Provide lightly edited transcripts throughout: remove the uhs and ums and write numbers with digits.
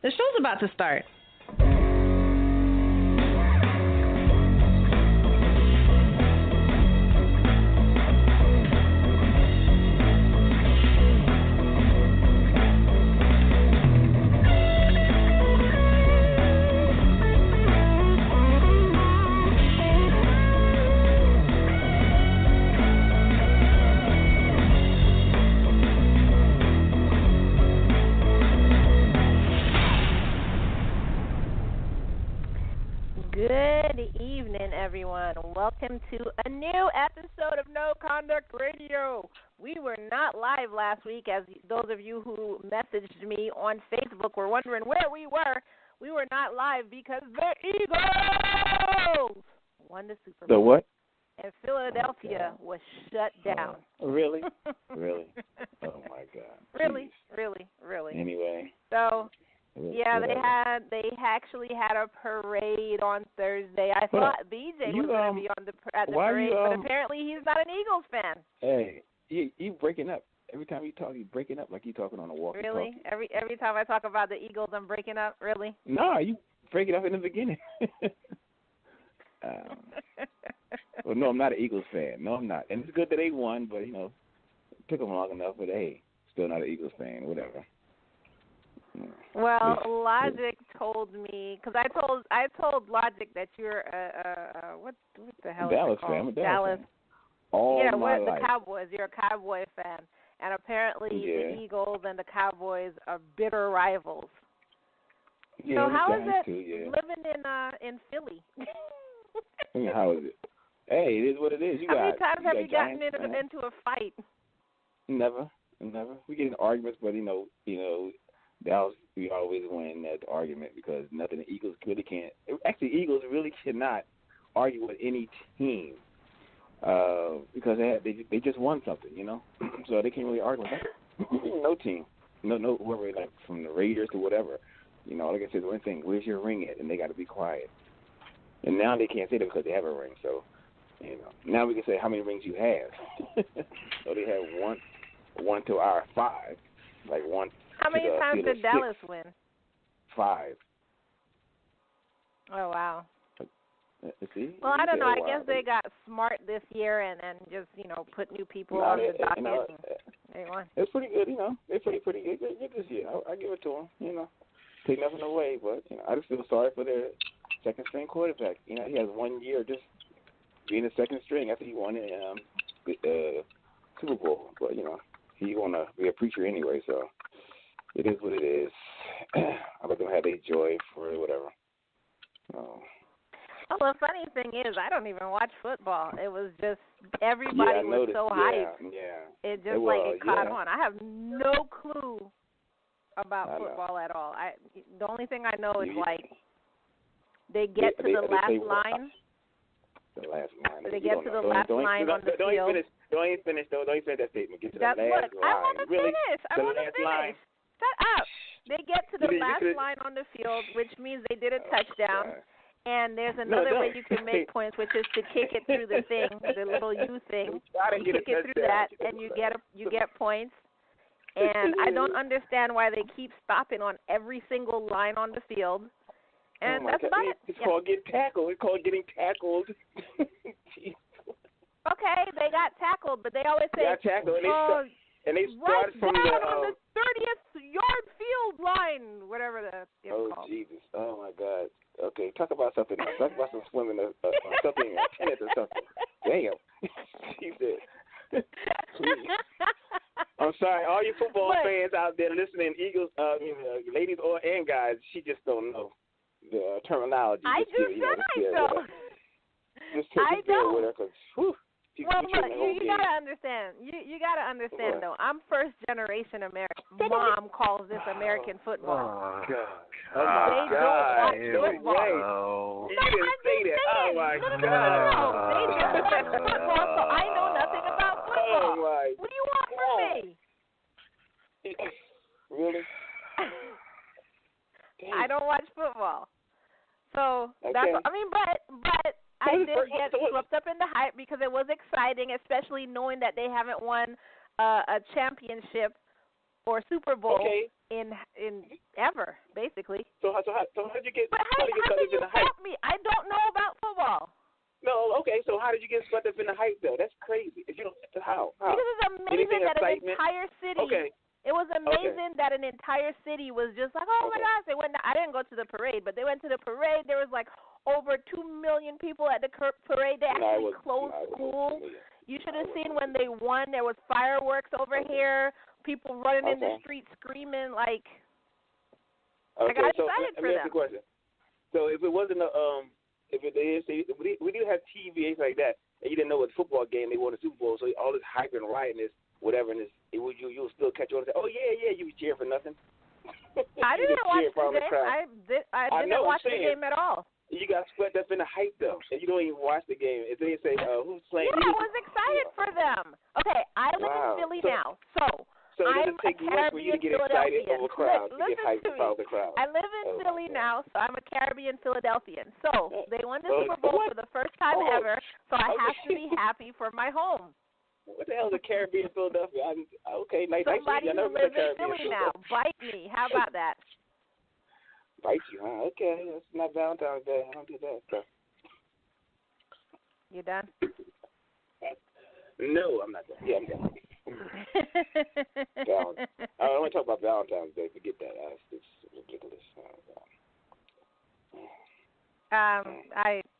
The show's about to start. Everyone, welcome to a new episode of No Conduct Radio. We were not live last week, as those of you who messaged me on Facebook were wondering where we were. We were not live because the Eagles won the Super Bowl. The what? And Philadelphia was shut down. Really? Really? Oh my God. Really? Jeez. Really? Anyway. So. Yeah, they actually had a parade on Thursday. I thought BJ was going to be on at the parade, but apparently he's not an Eagles fan. Hey, you breaking up. Every time you talk, you breaking up like you talking on a walkie-talkie. Really? Every time I talk about the Eagles, I'm breaking up? Really? No, you break it up in the beginning. Well, no, I'm not an Eagles fan. No, I'm not. And it's good that they won, but, it took them long enough, but, hey, still not an Eagles fan, whatever. Well, Logic told me, because I told Logic that you're what the hell Dallas is it called? Fan. Dallas. The Cowboys. You're a Cowboy fan, and apparently the Eagles and the Cowboys are bitter rivals. Yeah, so how is it living in Philly? How is it? Hey, it is what it is. How many times have you gotten into a fight? Never. We get in arguments, but Dallas, we always win that argument because nothing. The Eagles really can't. Actually, Eagles really cannot argue with any team because they just won something, So they can't really argue with no team, no whoever, like from the Raiders to whatever. Like I said, one thing, where's your ring at? And they got to be quiet. And now they can't say that because they have a ring. So, now we can say how many rings you have. So they have one to our 5, like one. How many times did Dallas win? 5. Oh, wow. See? Well, I don't know. I guess they got smart this year and just, put new people on the docket. They won. It's pretty good, They played pretty good this year. I give it to them, Take nothing away, but, I just feel sorry for their second-string quarterback. He has 1 year just being a second string after he won the Super Bowl. But, he want to be a preacher anyway, so. It is what it is. I let them have their joy for whatever. Oh. Well, the funny thing is, I don't even watch football. It was just everybody was so hyped. Yeah. It just it caught on. I have no clue about football at all. The only thing I know is they get to the last line. The last line. They get to the last line on the field. Don't even finish that statement. Get to the last line. I want to finish. I want to finish. Line. Shut up. They get to the last line on the field, which means they did a touchdown. And there's another way you can make points, which is to kick it through the thing, the little U thing. You kick it through that, and you get points. And I don't understand why they keep stopping on every single line on the field. And that's about it. It's called getting tackled. It's called getting tackled. Okay, they got tackled, but they always say, and they start from on the 30th yard field line, whatever it's called. Oh, Jesus. Oh, my God. Okay, talk about something else. Talk about some swimming or something, tennis or something. Damn. She said. I'm sorry, all you football fans out there listening, Eagles, ladies and guys, she just don't know the terminology. I do, Just take it with her because, whew. Well, look, you gotta understand. You gotta understand though. I'm first generation American. Mom calls this American football. Oh God! They don't watch football. You didn't say that. Oh my God! No. They just watch football, so I know nothing about football. Oh my! What do you want from me? Really? I don't watch football, so that's. I mean, but. I did get swept up in the hype because it was exciting, especially knowing that they haven't won a championship or Super Bowl in ever, basically. So how did you get? But how did you help me? I don't know about football. No, okay. So how did you get swept up in the hype though? That's crazy. If you don't, how? Because it's amazing that an entire city. Okay. It was amazing that an entire city was just like, oh my gosh, they went. I didn't go to the parade, but they went to the parade. There was like over 2 million people at the parade. They actually closed school. You should have seen when they won. There was fireworks over here. People running in the street screaming like. I got excited for them. Let me ask you a question. So if it wasn't if they say we do have TVs like that, and you didn't know what football game they won the Super Bowl, so all this hype and rioting, whatever, and you'll still catch on and say, oh yeah, you was cheering for nothing. I didn't watch the game. I didn't watch the game at all. You got swept up in the hype though, and you don't even watch the game. If they say who's playing, I was excited for them. Okay, I live in Philly now, so I'm a Caribbean Philadelphian. I live in Philly now, so I'm a Caribbean Philadelphian. So they won the Super Bowl for the first time ever, so I have to be happy for my home. What the hell is a Caribbean Philadelphia? Okay, nice. Somebody who lives in Philly now. Bite me. How about that? Bite you, huh? Okay, it's not Valentine's Day. I don't do that stuff. You done? No, I'm not done. Yeah, I'm done. I don't want to talk about Valentine's Day. Forget that. It's ridiculous.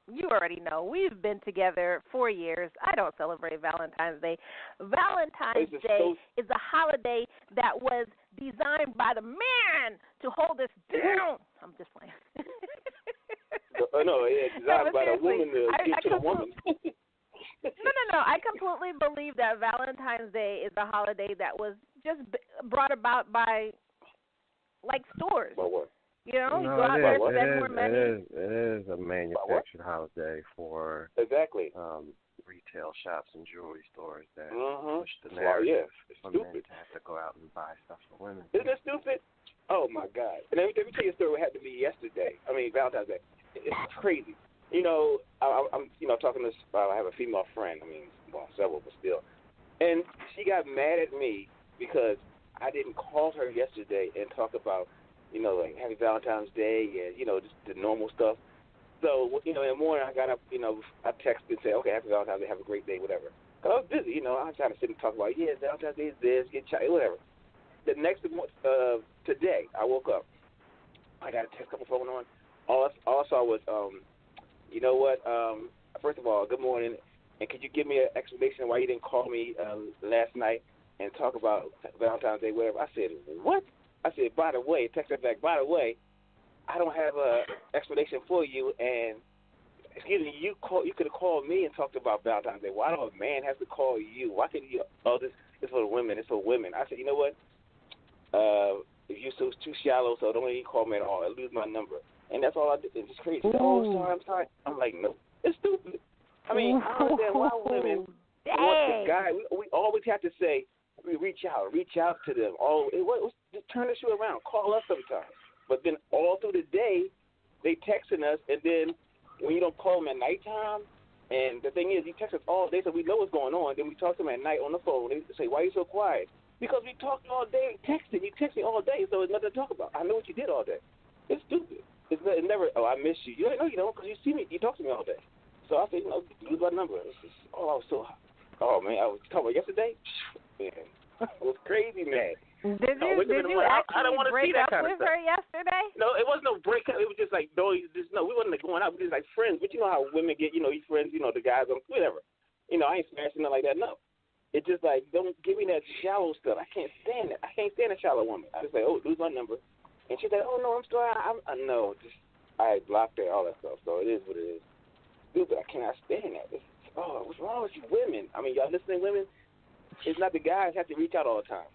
You already know. We've been together 4 years. I don't celebrate Valentine's Day. Valentine's Day is a holiday that was designed by the man to hold us down. I'm just playing. No, it's designed by the woman to give to the woman. No. I completely believe that Valentine's Day is a holiday that was just brought about by, like, stores. By what? You know, you go out there, spend more money. It is a manufactured holiday for retail shops and jewelry stores that push the narrative for men to have to go out and buy stuff for women. Isn't that stupid? Oh, my God. And let me tell you a story what happened to me yesterday. Valentine's Day. It's crazy. You know, I'm talking to I have a female friend. Several, but still. And she got mad at me because I didn't call her yesterday and talk about, like Happy Valentine's Day and, just the normal stuff. So, in the morning I got up, I texted and said, okay, Happy Valentine's Day, have a great day, whatever. Because I was busy, I was trying to sit and talk about, Valentine's Day is this, get chai, whatever. The next today, I woke up. I got a text, couple phone on. All I saw was, first of all, good morning, and could you give me an explanation why you didn't call me last night and talk about Valentine's Day, whatever? I said, what? I said, by the way, text her back, by the way, I don't have an explanation for you, and, excuse me, you could have called me and talked about Valentine's Day. Why don't a man have to call you? Why couldn't you, this is for the women, it's for women. I said, you know what? If you're too shallow, so don't even call me at all. I lose my number. And that's all I did. It's just crazy. Oh, I'm sorry. I'm like, no. It's stupid. I don't understand why women want the guy. We always have to say, reach out to them. Just turn the shoe around. Call us sometimes. But then all through the day, they texting us, and then when you don't call them at nighttime, and the thing is, you text us all day, so we know what's going on. Then we talk to them at night on the phone. They say, why are you so quiet? Because we talked all day, texting. You text me all day, so there's nothing to talk about. I know what you did all day. It's stupid. It's never, I miss you. You don't know, you don't, because you see me, you talk to me all day. So I said, lose my number. It's just, I was so, man, I was talking about yesterday. Man, it was crazy, man. Did you actually break up with her yesterday? No, it wasn't no breakup. It was just like, we wasn't like going out. We were just like friends. But you know how women get, you friends, the guys, whatever. I ain't smashing nothing like that, no. It's just like, don't give me that shallow stuff. I can't stand it. I can't stand a shallow woman. I just say, lose my number. And she's like, oh, no, I'm sorry. I blocked her, all that stuff. So it is what it is. Stupid. I cannot stand that. What's wrong with you women? Y'all listening, women? It's not the guys have to reach out all the time.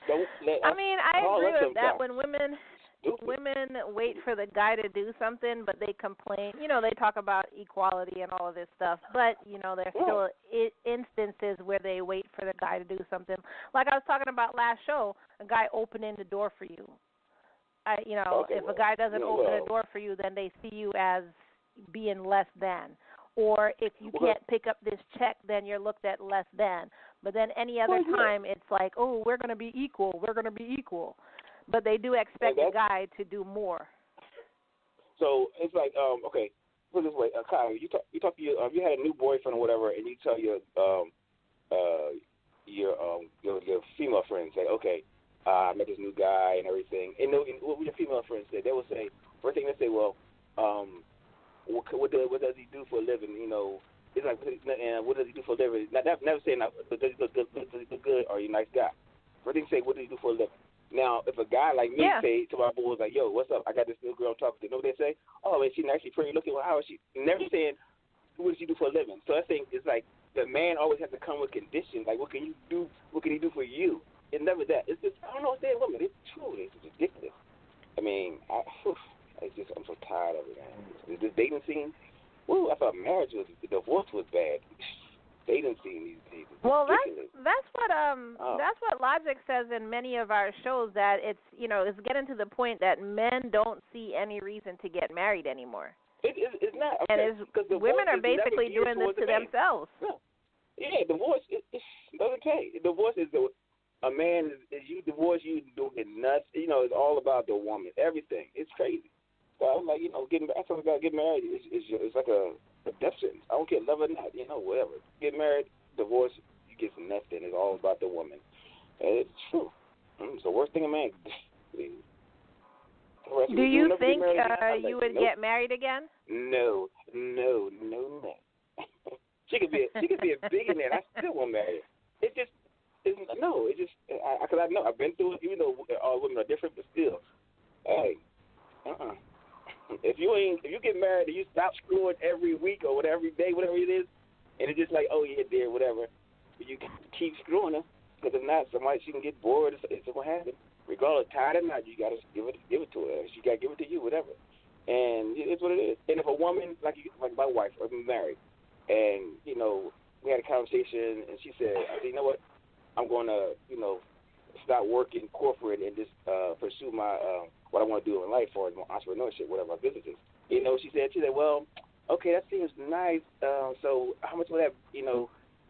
Don't let us I agree with that. When women wait for the guy to do something, but they complain. They talk about equality and all of this stuff, but there's still instances where they wait for the guy to do something. Like I was talking about last show, a guy opening the door for you. If a guy doesn't open the door for you, then they see you as being less than. Or if you can't pick up this check, then you're looked at less than. But then any other time, it's like, oh, we're going to be equal. We're going to be equal. But they do expect the guy to do more. So it's like, okay, put it this way, Kyle, you talk to your, you had a new boyfriend or whatever, and you tell your female friends, say, okay, I met this new guy and everything. And what would your female friends say? They will say, first thing they say, well, what does he do for a living? You know, it's like, and what does he do for a living? Never saying, does he look good or are you a nice guy? First thing they say, what does he do for a living? Now, if a guy like me say to my boys, like, yo, what's up? I got this new girl I'm talking to. You know what they say? Oh, man, she's actually pretty looking. Well, how is she? Never saying, what does she do for a living? So I think it's like the man always has to come with conditions. Like, what can you do? What can he do for you? It's never that. It's just, I don't know what they're women. It's true. It's ridiculous. I mean, I'm so tired of it, man. This dating scene, woo, I thought marriage was, divorce was bad. Dating scene these days. Well, that's what Logic says in many of our shows, that it's getting to the point that men don't see any reason to get married anymore. It's not. Okay. And women are basically doing this to themselves. Yeah, divorce doesn't pay. Divorce is a man is you divorce you doing nuts. You know, it's all about the woman. Everything. It's crazy. So I'm like, I told a guy get married is like a death sentence. I don't care, love or not, whatever. Get married, divorce, you get some nothing. It's all about the woman. And it's true. It's the worst thing a man can do. Do you think you would get married again? No. She could be a billionaire. I still won't marry her. Because I know I've been through it. Even though all women are different, but still, hey, If you get married and you stop screwing every week or whatever, every day, whatever it is, and it's just like, oh yeah, dear, whatever, but you keep screwing her, because if not, she can get bored. It's what happens. Regardless, tired or not, you gotta give it to her. She gotta give it to you, whatever. And it's what it is. And if a woman like my wife, I've been married, and we had a conversation, and she said, I said, you know what, I'm going to stop working corporate and just pursue my what I want to do in life for entrepreneurship, whatever my business is. She said, well, okay, that seems nice. So how much will that,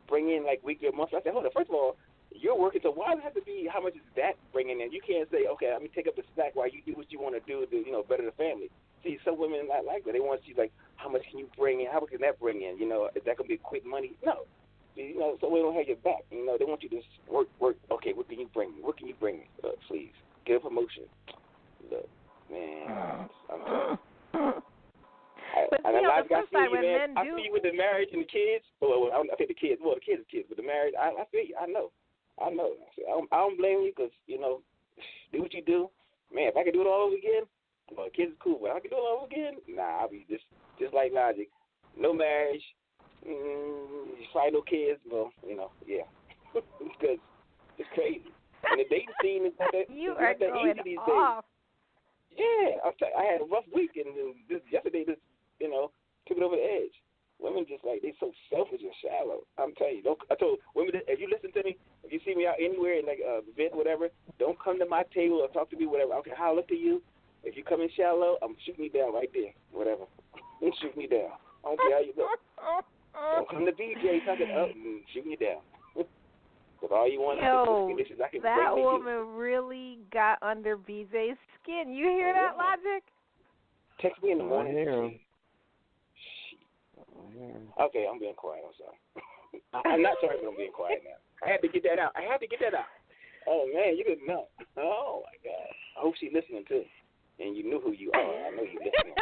bring in, like, weekly or monthly? I said, hold on, first of all, you're working, so why does it have to be, how much is that bringing in? You can't say, okay, let me take up the slack while you do what you want to do to, better the family. See, some women are not like that. They want to see, like, how much can you bring in? How much can that bring in? Is that going to be quick money? No. So we don't have your back. They want you to work. Okay, what can you bring me? What can you bring me? Please, get a promotion. Look, man, I'm telling you. But see, on the flip side, when men do, I see you with the marriage and the kids. Well, I think the kids. Well, the kids are kids, but the marriage, I see you. I know. I don't blame you because do what you do. Man, if I could do it all over again, well, the kids are cool. But if I could do it all over again, nah, I'll be just like Logic. No marriage. Probably no kids, well, yeah. Because it's crazy. And the dating scene is not that, you are not that going easy these off. days. Yeah, I had a rough week, and yesterday took it over the edge. Women just like, they're so selfish and shallow. I'm telling you. I told women, if you listen to me, if you see me out anywhere in like a event, whatever, don't come to my table or talk to me, whatever. I don't care how I look to you. If you come in shallow, I'm shooting you down right there, whatever. You shoot me down. I don't care how you look. Don't come to BJ talking up and shoot me down. With all you want conditions I can bring that to woman you. really got under BJ's skin. You hear that, Logic? Text me in the morning. I hear him. Okay, I'm being quiet. I'm sorry. I'm not sorry, but I'm being quiet now. I had to get that out. Oh, man, you didn't know. Oh, my God. I hope she's listening, too. And you knew who you are. I know you're listening.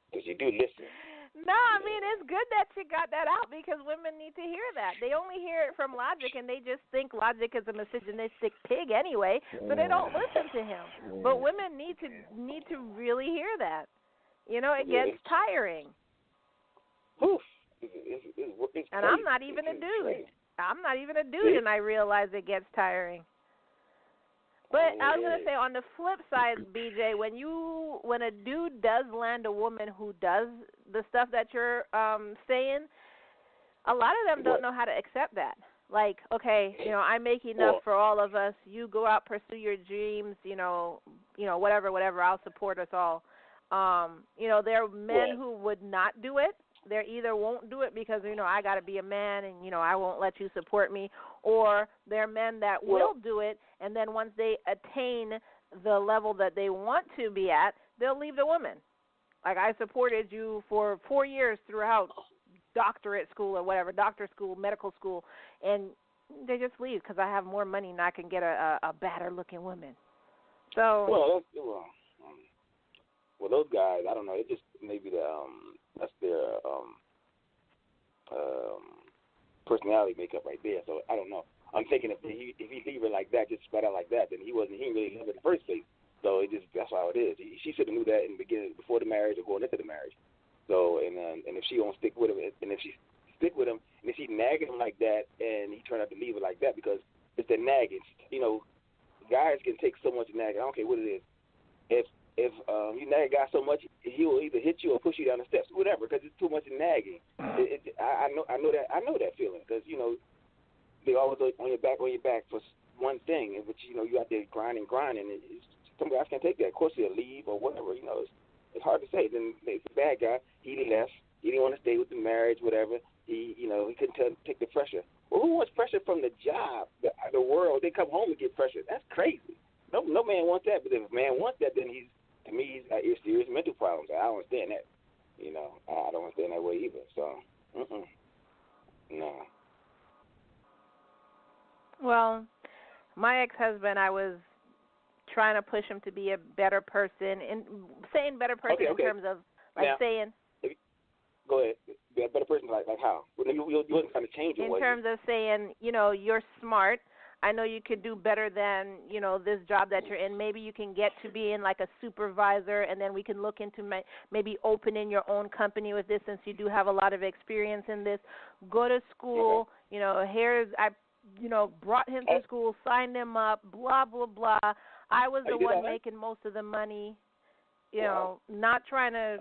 Because you do listen. No, I mean, it's good that you got that out because women need to hear that. They only hear it from Logic, and they just think Logic is a misogynistic pig anyway, so they don't listen to him. But women need to really hear that. It gets tiring. Oof. It's and I'm not even a dude. I'm not even a dude, and I realize it gets tiring. But I was going to say, on the flip side, BJ, when a dude does land a woman who does the stuff that you're saying, a lot of them don't know how to accept that. Like, okay, I make enough for all of us. You go out, pursue your dreams, whatever, I'll support us all. There are men who would not do it, They either won't do it because, I got to be a man and, I won't let you support me, or they're men that will do it, and then once they attain the level that they want to be at, they'll leave the woman. Like, I supported you for 4 years throughout doctorate school or whatever, doctor school, medical school, and they just leave because I have more money and I can get a badder-looking woman. So well, those guys, I don't know. It just maybe that's their personality makeup right there. So I don't know. I'm thinking if he leave her like that, just spread out like that, then he didn't really love her in the first place. So that's how it is. She should have knew that in the beginning, before the marriage or going into the marriage. So and if she won't stick with him, and if she stick with him, and if she's nagging him like that, and he turned out to leave her like that, because it's the nagging. Guys can take so much nagging. I don't care what it is. If you nag a guy so much, he will either hit you or push you down the steps, whatever, because it's too much nagging. I know that feeling, because they always on your back for one thing, but you out there grinding, and some guys can't take that. Of course, they'll leave or whatever. It's hard to say. Then it's a bad guy. He left. He didn't want to stay with the marriage, whatever. He couldn't take the pressure. Well, who wants pressure from the job, the world? They come home and get pressure. That's crazy. No man wants that. But if a man wants that, then he's got serious mental problems. I don't understand that. I don't understand that way either. So, no. Well, my ex-husband, I was trying to push him to be a better person, and saying better person in terms of saying. Go ahead. Be a better person, like how? You wasn't trying to change it. In terms of saying, you're smart. I know you could do better than, this job that you're in. Maybe you can get to being like a supervisor, and then we can look into maybe opening your own company with this, since you do have a lot of experience in this. Go to school. I brought him to school, signed him up, blah, blah, blah. I was the one making most of the money, not trying to,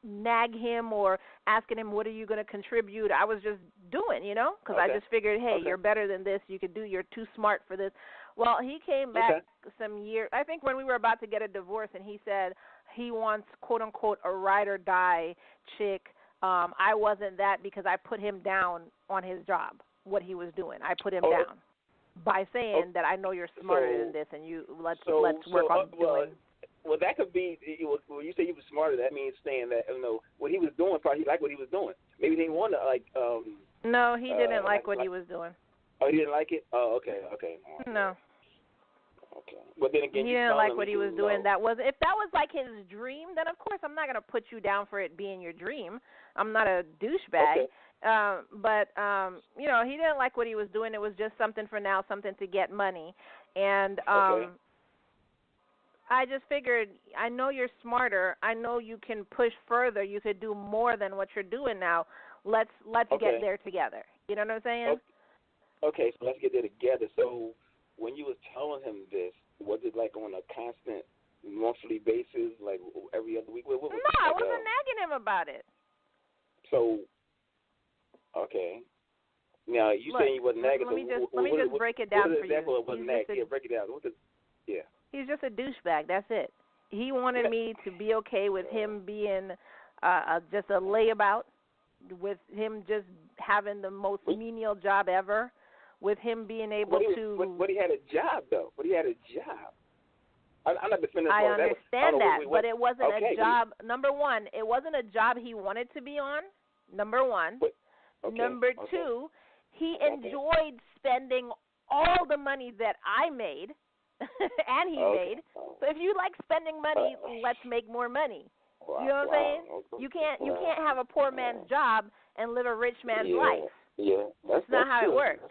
nag him or asking him, what are you going to contribute? I was just doing, because I just figured, hey, you're better than this. You could do. You're too smart for this. Well, he came back some years, I think when we were about to get a divorce, and he said he wants, quote, unquote, a ride or die chick. I wasn't that because I put him down on his job, what he was doing. I put him down by saying that I know you're smarter than this, and let's work on doing. Well, that could be. When you say he was smarter, that means saying that what he was doing. Probably he liked what he was doing. Maybe he didn't want to No, he didn't like what he was doing. Oh, he didn't like it. Oh, okay. No. Okay, but then again, he didn't like what he was doing. If that was like his dream, then of course I'm not gonna put you down for it being your dream. I'm not a douchebag. But he didn't like what he was doing. It was just something for now, something to get money, and I just figured, I know you're smarter. I know you can push further. You could do more than what you're doing now. Let's get there together. You know what I'm saying? Okay, so let's get there together. So when you was telling him this, was it like on a constant monthly basis, like every other week? No, I wasn't nagging him about it. So, okay. Now, you saying you wasn't nagging. Let me just break it down for you. Break it down. He's just a douchebag. That's it. He wanted me to be okay with him being just a layabout, with him just having the most menial job ever, with him being able to. But he had a job, though. I'm not defending. I understand that, but it wasn't a job. Number one, it wasn't a job he wanted to be on. Number one. Number two, he enjoyed spending all the money that I made. And he made. So if you like spending money, let's make more money. You know what I'm saying? You can't have a poor man's job and live a rich man's life. Yeah, that's not how it works.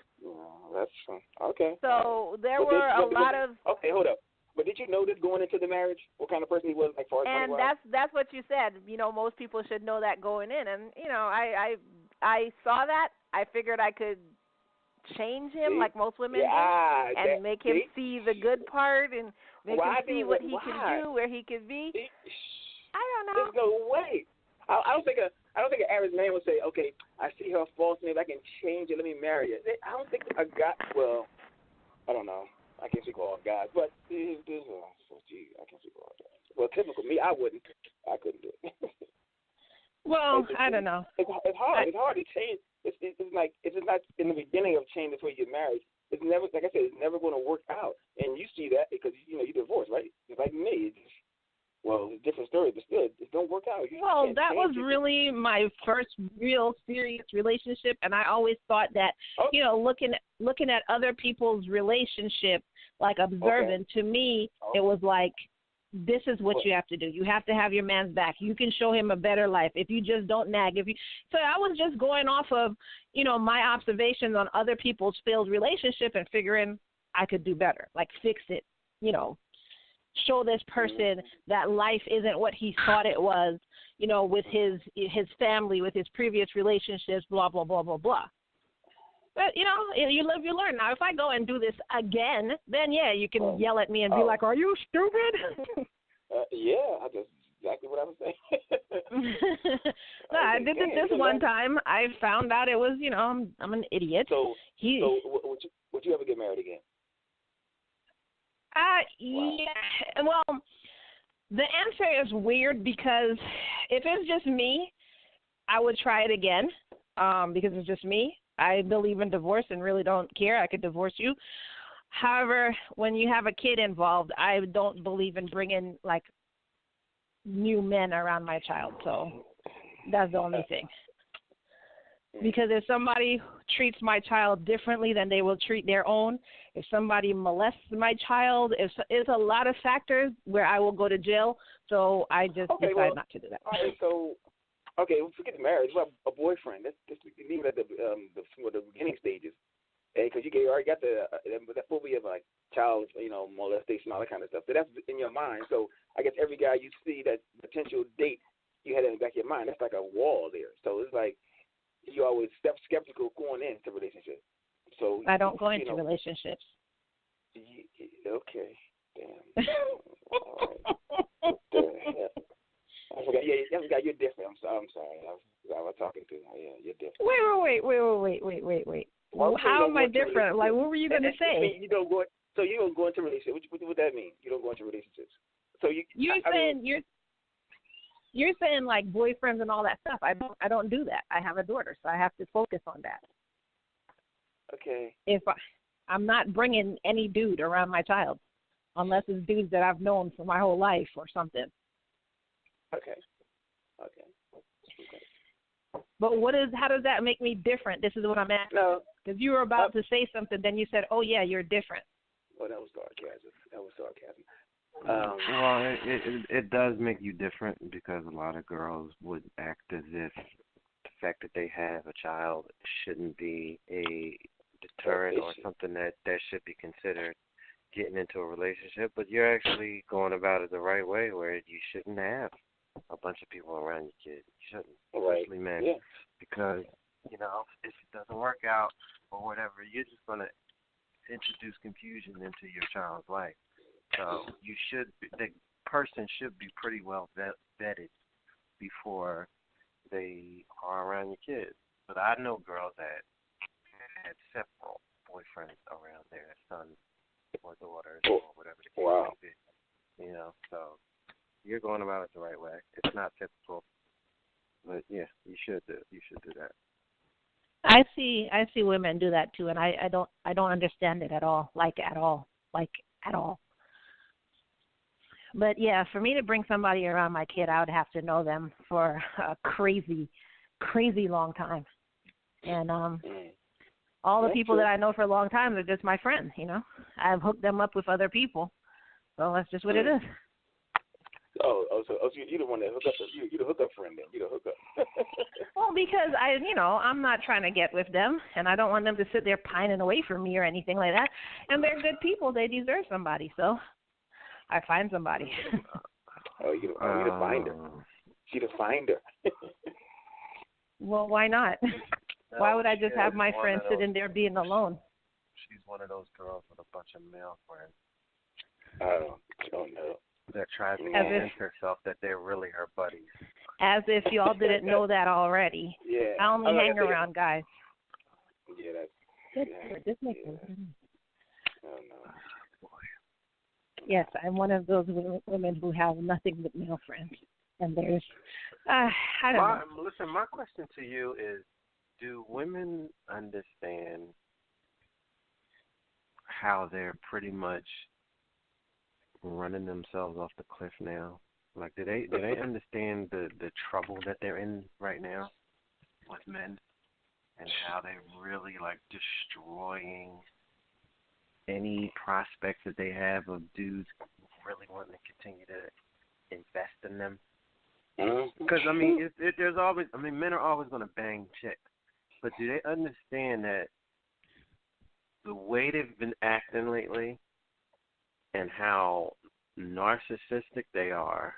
That's true. Okay. So there were a lot of. Okay, hold up. But did you know this going into the marriage? What kind of person he was, like far as money-wise? And that's what you said. Most people should know that going in, and I saw that. I figured I could change him like most women do, and make him see the good part, and make him see what he can do, where he can be. I don't know. There's no way. I don't think an average man would say, okay, I see her false, maybe I can change it, let me marry her. I don't think a guy, well, I don't know. I can't speak for all guys, but I can't speak for all guys. Well, typical me, I couldn't do it. Well, I don't know. It's hard. It's hard to change. It's like if it's not in the beginning of change before you get married, it's never, like I said, it's never going to work out. And you see that because you're divorced, right? It's like me. It's a different story, but still, it don't work out. That was really my first real serious relationship, and I always thought that, looking at other people's relationship, like observing, to me, it was like, this is what you have to do. You have to have your man's back. You can show him a better life if you just don't nag. So I was just going off of, my observations on other people's failed relationship and figuring I could do better, like fix it, show this person that life isn't what he thought it was, with his family, with his previous relationships, blah, blah, blah, blah, blah. But, you live, you learn. Now, if I go and do this again, then, you can yell at me and be like, are you stupid? That's exactly what I was saying. No, I did it this one time. I found out it was, I'm an idiot. So would you ever get married again? Yeah. Well, the answer is weird because if it's just me, I would try it again because it's just me. I believe in divorce and really don't care. I could divorce you. However, when you have a kid involved, I don't believe in bringing, like, new men around my child. So that's the only thing. Because if somebody treats my child differently than they will treat their own, if somebody molests my child, it's a lot of factors where I will go to jail. So I just decide not to do that. All right, so, forget the marriage. What about a boyfriend? Let's leave it at the beginning stages. Because you already got that phobia of, like, child, molestation, all that kind of stuff. So that's in your mind. So I guess every guy you see that potential date, you had in the back of your mind. That's like a wall there. So it's like you always skeptical going into relationships. So I don't go into relationships. Okay. Damn. All right. I forgot. You're different. I'm sorry. I was talking to. Yeah, you're different. Wait. Well, how am I different? Like, what were you going to say? You don't go. So you don't go into relationships. What would that mean? You don't go into relationships. So you're saying like boyfriends and all that stuff. I don't do that. I have a daughter, so I have to focus on that. Okay. If I'm not bringing any dude around my child, unless it's dudes that I've known for my whole life or something. Okay. But how does that make me different? This is what I'm asking. No. Because you were about to say something, then you said, oh, yeah, you're different. Well, that was sarcasm. Well, it does make you different because a lot of girls would act as if the fact that they have a child shouldn't be a deterrent or something that should be considered getting into a relationship. But you're actually going about it the right way where you shouldn't have a bunch of people around your kid. You shouldn't, especially men, because, if it doesn't work out or whatever, you're just going to introduce confusion into your child's life. So the person should be pretty well vetted before they are around your kids. But I know girls that had several boyfriends around their sons or daughters or whatever the case may be. So you're going about it the right way. It's not typical, but you should do that. I see women do that too, and I don't understand it at all. But for me to bring somebody around my kid, I would have to know them for a crazy, crazy long time, and all the people that I know for a long time are just my friends. I've hooked them up with other people, so that's just what it is. So you the one that hook up. You the hookup friend then. You the hookup. Well, because I'm not trying to get with them, and I don't want them to sit there pining away from me or anything like that. And they're good people; they deserve somebody. So I find somebody. You the finder. She the finder. Well, why not? Why would I just have my friend sitting there being alone? She's one of those girls with a bunch of male friends. Oh no. That tries to convince herself that they're really her buddies. As if y'all didn't know that already. Yeah. I only hang around guys. Yeah, that's... This makes sense. Oh, no. Yes, I'm one of those women who have nothing but male friends. And there's, I don't know. Listen, my question to you is, do women understand how they're pretty much running themselves off the cliff now? Like, do they understand the trouble that they're in right now with men, and how they're really like destroying any prospects that they have of dudes really wanting to continue to invest in them? Because I mean, there's always, I mean, men are always going to bang chicks, but do they understand that the way they've been acting lately and how narcissistic they are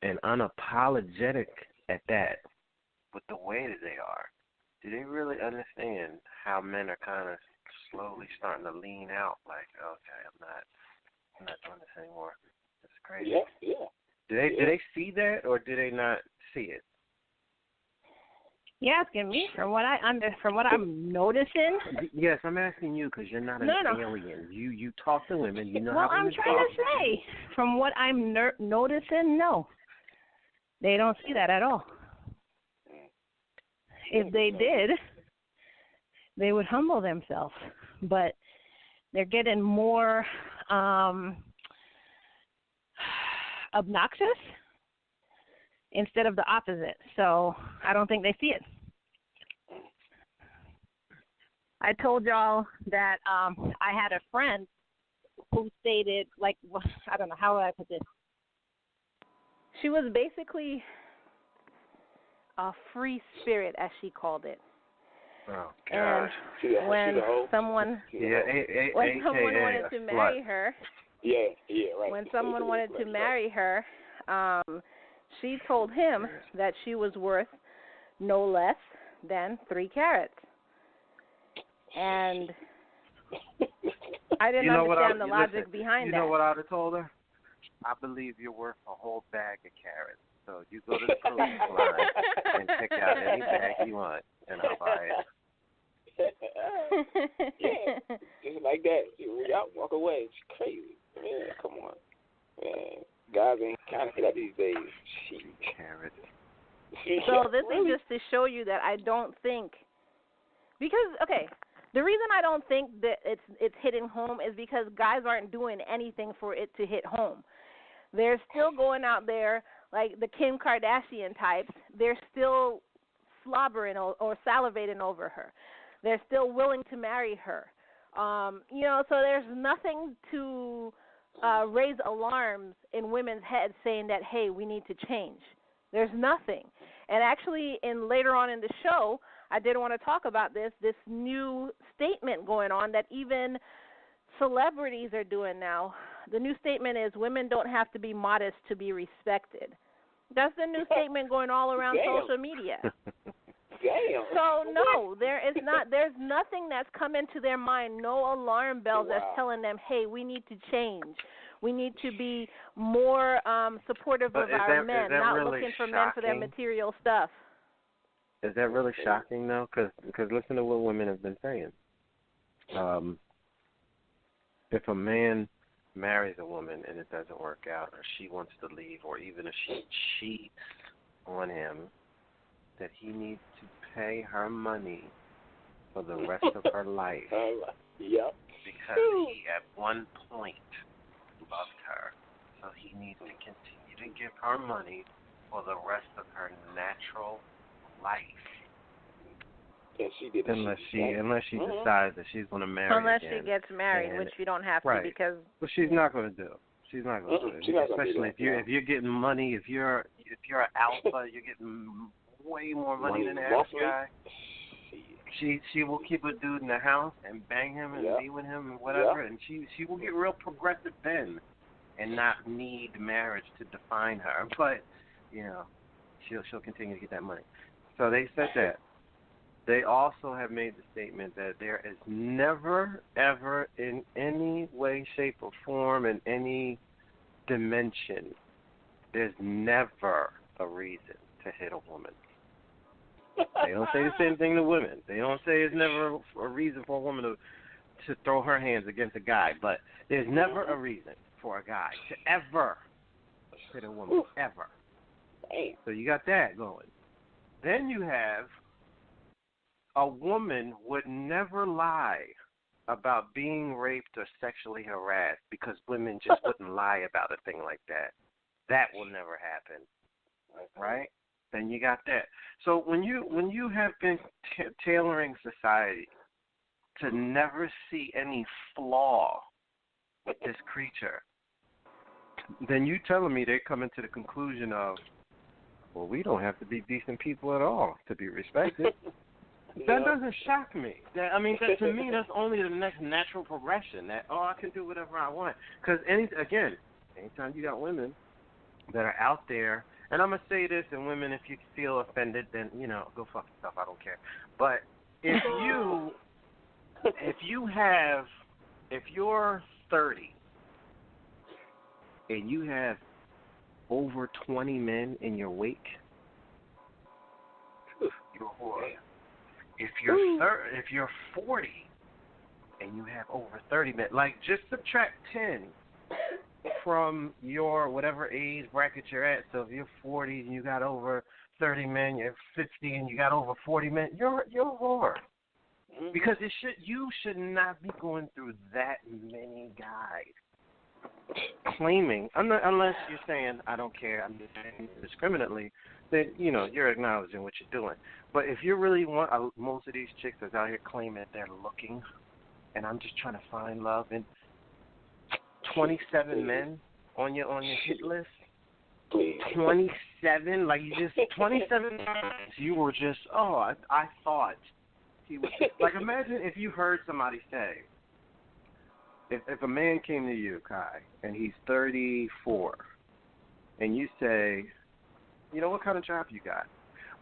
and unapologetic at that with the way that they are, do they really understand how men are kind of slowly starting to lean out like, okay, I'm not doing this anymore. It's crazy. Yeah. Do they see that, or do they not see it? You're asking me from what I'm noticing? Yes, I'm asking you because you're not an alien. You talk to women. You know how women I'm trying to say, from what I'm noticing, no. They don't see that at all. If they did, they would humble themselves. But they're getting more obnoxious instead of the opposite. So I don't think they see it. I told y'all that I had a friend who stated, like, I don't know, how would I put this? She was basically a free spirit, as she called it. Oh, God. And when someone wanted to marry her, right. When someone wanted to marry her, she told him that she was worth no less than 3 carats. And I didn't understand the logic behind that. You know what I would have told her? I believe you're worth a whole bag of carrots. So you go to the clothing line and pick out any bag you want, and I'll buy it. Yeah, just like that. Y'all walk away. It's crazy. Man, come on. Man, guys ain't kind of that these days. Carrots. So this is just to show you that I don't think, because, okay, the reason I don't think that it's hitting home is because guys aren't doing anything for it to hit home. They're still going out there like the Kim Kardashian types. They're still slobbering or salivating over her. They're still willing to marry her. So there's nothing to raise alarms in women's heads saying that, hey, we need to change. There's nothing. And actually, later on in the show, I did want to talk about this new statement going on that even celebrities are doing now. The new statement is women don't have to be modest to be respected. That's the new statement going all around social media. Damn. So no, there's nothing that's come into their mind, no alarm bells that's telling them, hey, we need to change. We need to be more supportive of our men, not really looking for shocking? Men for their material stuff. Is that really shocking, though? Because listen to what women have been saying. If a man marries a woman and it doesn't work out, or she wants to leave, or even if she cheats on him, that he needs to pay her money for the rest of her life. Yep. Because he, at one point, loved her. So he needs to continue to give her money for the rest of her natural life. Unless she decides that she's going to marry Unless again. She gets married, which you don't have to because. But she's not going to do. She's not going to do it. Especially if you're getting money, if you're an alpha, you're getting way more money than the average guy. She will keep a dude in the house and bang him and be with him and whatever, and she will get real progressive then, and not need marriage to define her. But she'll continue to get that money. So they said that. They also have made the statement that there is never, ever, in any way, shape, or form, in any dimension, there's never a reason to hit a woman. They don't say the same thing to women. They don't say there's never a reason for a woman to throw her hands against a guy, but there's never a reason for a guy to ever hit a woman ever. Damn. So you got that going. Then you have a woman would never lie about being raped or sexually harassed because women just wouldn't lie about a thing like that. That will never happen, right? Then you got that. So when you have been tailoring society to never see any flaw with this creature, then you telling me they're coming to the conclusion of, well, we don't have to be decent people at all to be respected. That doesn't shock me. That to me, that's only the next natural progression. That I can do whatever I want. Because anytime you got women that are out there, and I'm gonna say this, and women, if you feel offended, then go fuck yourself. I don't care. But if you're 30 and you have over 20 men in your wake, you're a whore. If you're 40 and you have over 30 men, like just subtract 10 from your whatever age bracket you're at. So if you're 40 and you got over 30 men, you're 50 and you got over 40 men, you're a whore. Because you should not be going through that many guys claiming, unless you're saying I don't care, I'm just saying indiscriminately, then you're acknowledging what you're doing. But if you really want, most of these chicks that's out here claiming they're looking, and I'm just trying to find love, and 27 men on your hit list, 27, like you just 27 times you were just I thought he was like, imagine if you heard somebody say, if a man came to you, Kai, and he's 34, and you say, what kind of job you got?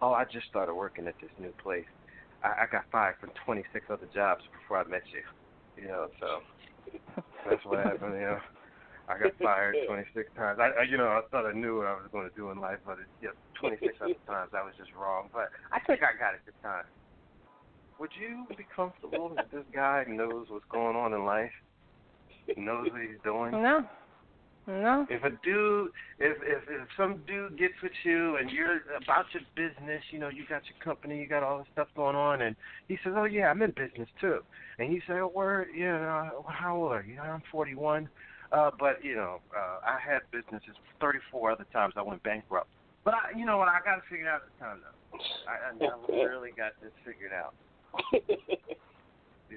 Oh, I just started working at this new place. I got fired from 26 other jobs before I met you. So that's what happened. I got fired 26 times. I thought I knew what I was going to do in life, but 26 other times I was just wrong. But I think I got it this time. Would you be comfortable if this guy knows what's going on in life? Knows what he's doing? No. If some dude gets with you and you're about your business, you got your company, you got all this stuff going on, and he says, oh, yeah, I'm in business, too. And you say, oh, word, how old are you? I'm 41. But I had businesses 34 other times I went bankrupt. But, I got to figure it out at the time, though. I really got this figured out.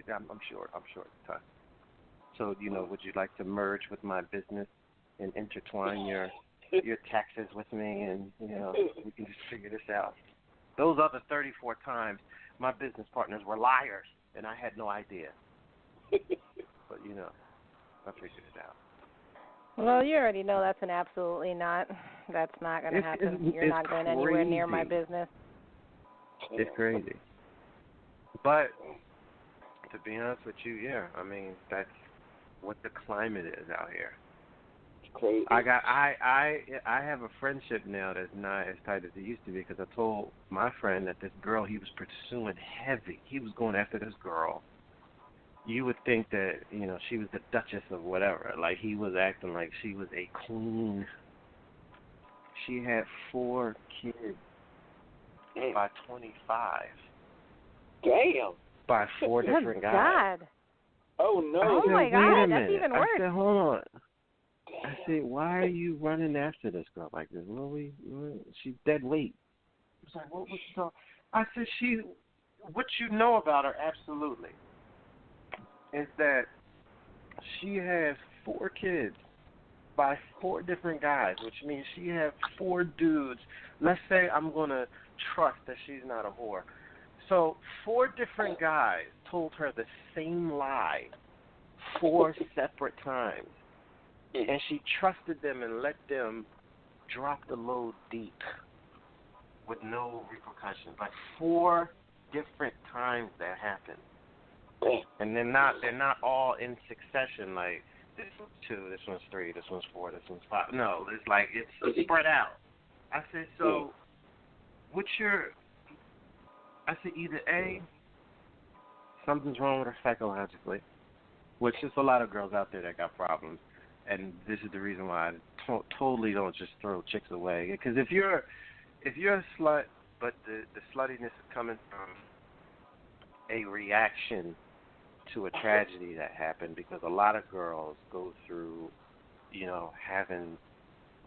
I'm sure at the time. So, would you like to merge with my business and intertwine your taxes with me, and, we can just figure this out. Those other 34 times, my business partners were liars, and I had no idea. But, I figured it out. Well, you already know that's that's not going to happen. You're not going anywhere near my business. It's crazy. But, to be honest with you, that's what the climate is out here. Crazy. I have a friendship now that's not as tight as it used to be, because I told my friend that this girl he was pursuing heavy. He was going after this girl. You would think that, she was the Duchess of whatever. Like, he was acting like she was a queen. She had 4 kids by 25. Damn. By 4 different guys. God. Oh, no. Oh, my God. That's even worse. I said, hold on. I said, why are you running after this girl like this? She's dead weight. I was like, what was so? I said, what you know about her, absolutely, is that she has 4 kids by 4 different guys, which means she has 4 dudes. Let's say I'm going to trust that she's not a whore. So 4 different guys told her the same lie 4 separate times. And she trusted them and let them drop the load deep with no repercussions. Like 4 different times that happened. And they're not all in succession, like this one's 2, this one's 3, this one's 4, this one's 5. No, it's like it's spread out. I said, so I said either A, something's wrong with her psychologically, which is a lot of girls out there that got problems. And this is the reason why I totally don't just throw chicks away. Because if you're a slut, but the sluttiness is coming from a reaction to a tragedy that happened, because a lot of girls go through, having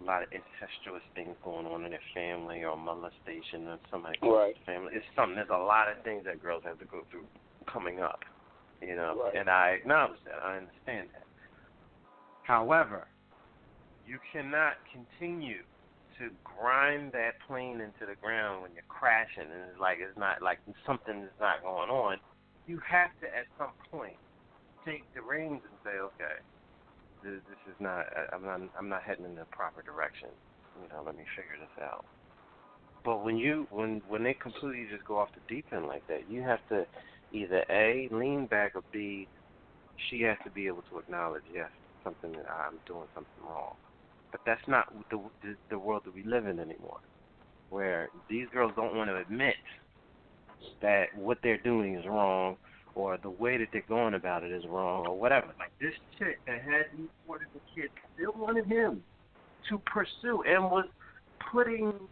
a lot of incestuous things going on in their family or molestation in somebody's family. There's a lot of things that girls have to go through coming up, and I acknowledge that. I understand that. However, you cannot continue to grind that plane into the ground when you're crashing and it's not like something is not going on. You have to, at some point, take the reins and say, okay, this is not. I'm not heading in the proper direction. Let me figure this out. But when they completely just go off the deep end like that, you have to either A, lean back, or B, she has to be able to acknowledge, yes, something that I'm doing something wrong. But that's not the world that we live in anymore, where these girls don't want to admit that what they're doing is wrong, or the way that they're going about it is wrong, or whatever. Like this chick that had these 4 different kids still wanted him to pursue and was putting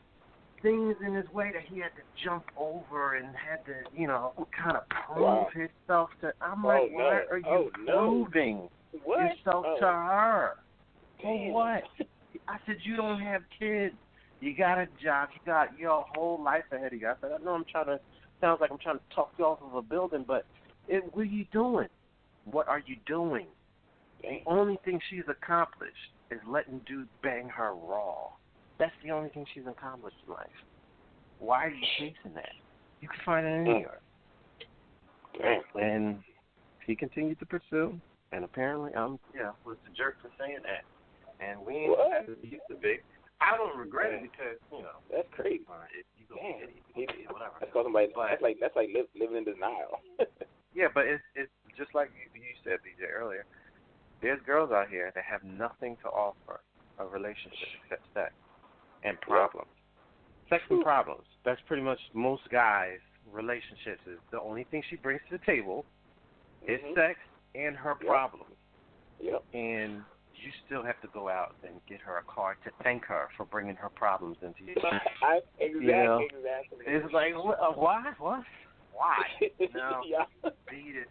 things in his way that he had to jump over and had to, kind of prove himself to. I'm like, why are you proving yourself to her? For what? I said, you don't have kids. You got a job. You got your whole life ahead of you. I said, I know sounds like I'm trying to talk you off of a building, but what are you doing? What are you doing? The only thing she's accomplished is letting dudes bang her raw. That's the only thing she's accomplished in life. Why are you chasing that? You can find it anywhere. And he continued to pursue, and apparently was the jerk for saying that. And we ain't as we used to be. I don't regret it because, that's crazy. You go get it, whatever. That's like living in denial. Yeah, but it's just like you said, BJ, earlier. There's girls out here that have nothing to offer a relationship except sex and problems. Sex and problems. That's pretty much most guys' relationships. Is the only thing she brings to the table is sex and her problems. Yep. And you still have to go out and get her a card to thank her for bringing her problems into your life. Exactly. It's like, why? What? Why? No. Beat it.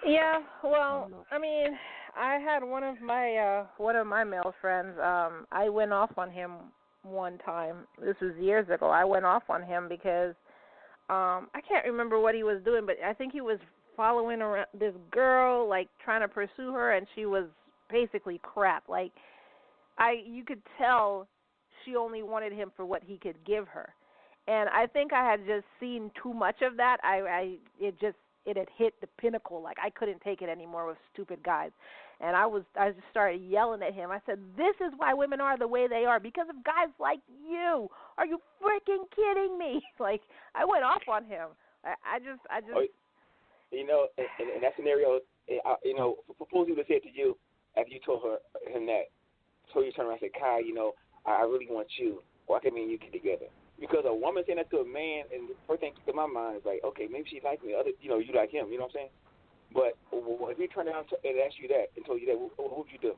Yeah, well, I mean, I had one of my male friends. I went off on him one time. This was years ago. I went off on him because I can't remember what he was doing, but I think he was following around this girl, like trying to pursue her, and she was basically crap. Like, you could tell she only wanted him for what he could give her, and I think I had just seen too much of that. It had hit the pinnacle. Like, I couldn't take it anymore with stupid guys, and I just started yelling at him. I said, "This is why women are the way they are, because of guys like you. Are you freaking kidding me?" Like, I went off on him. I just. In that scenario, suppose he would have said to you, after you told him that, so you turn around and say, Kai, I really want you, or I can mean you get together. Because a woman saying that to a man, and the first thing in my mind is like, okay, maybe she likes me, you like him, you know what I'm saying? But if he turned around and asked you that and told you that, what would you do?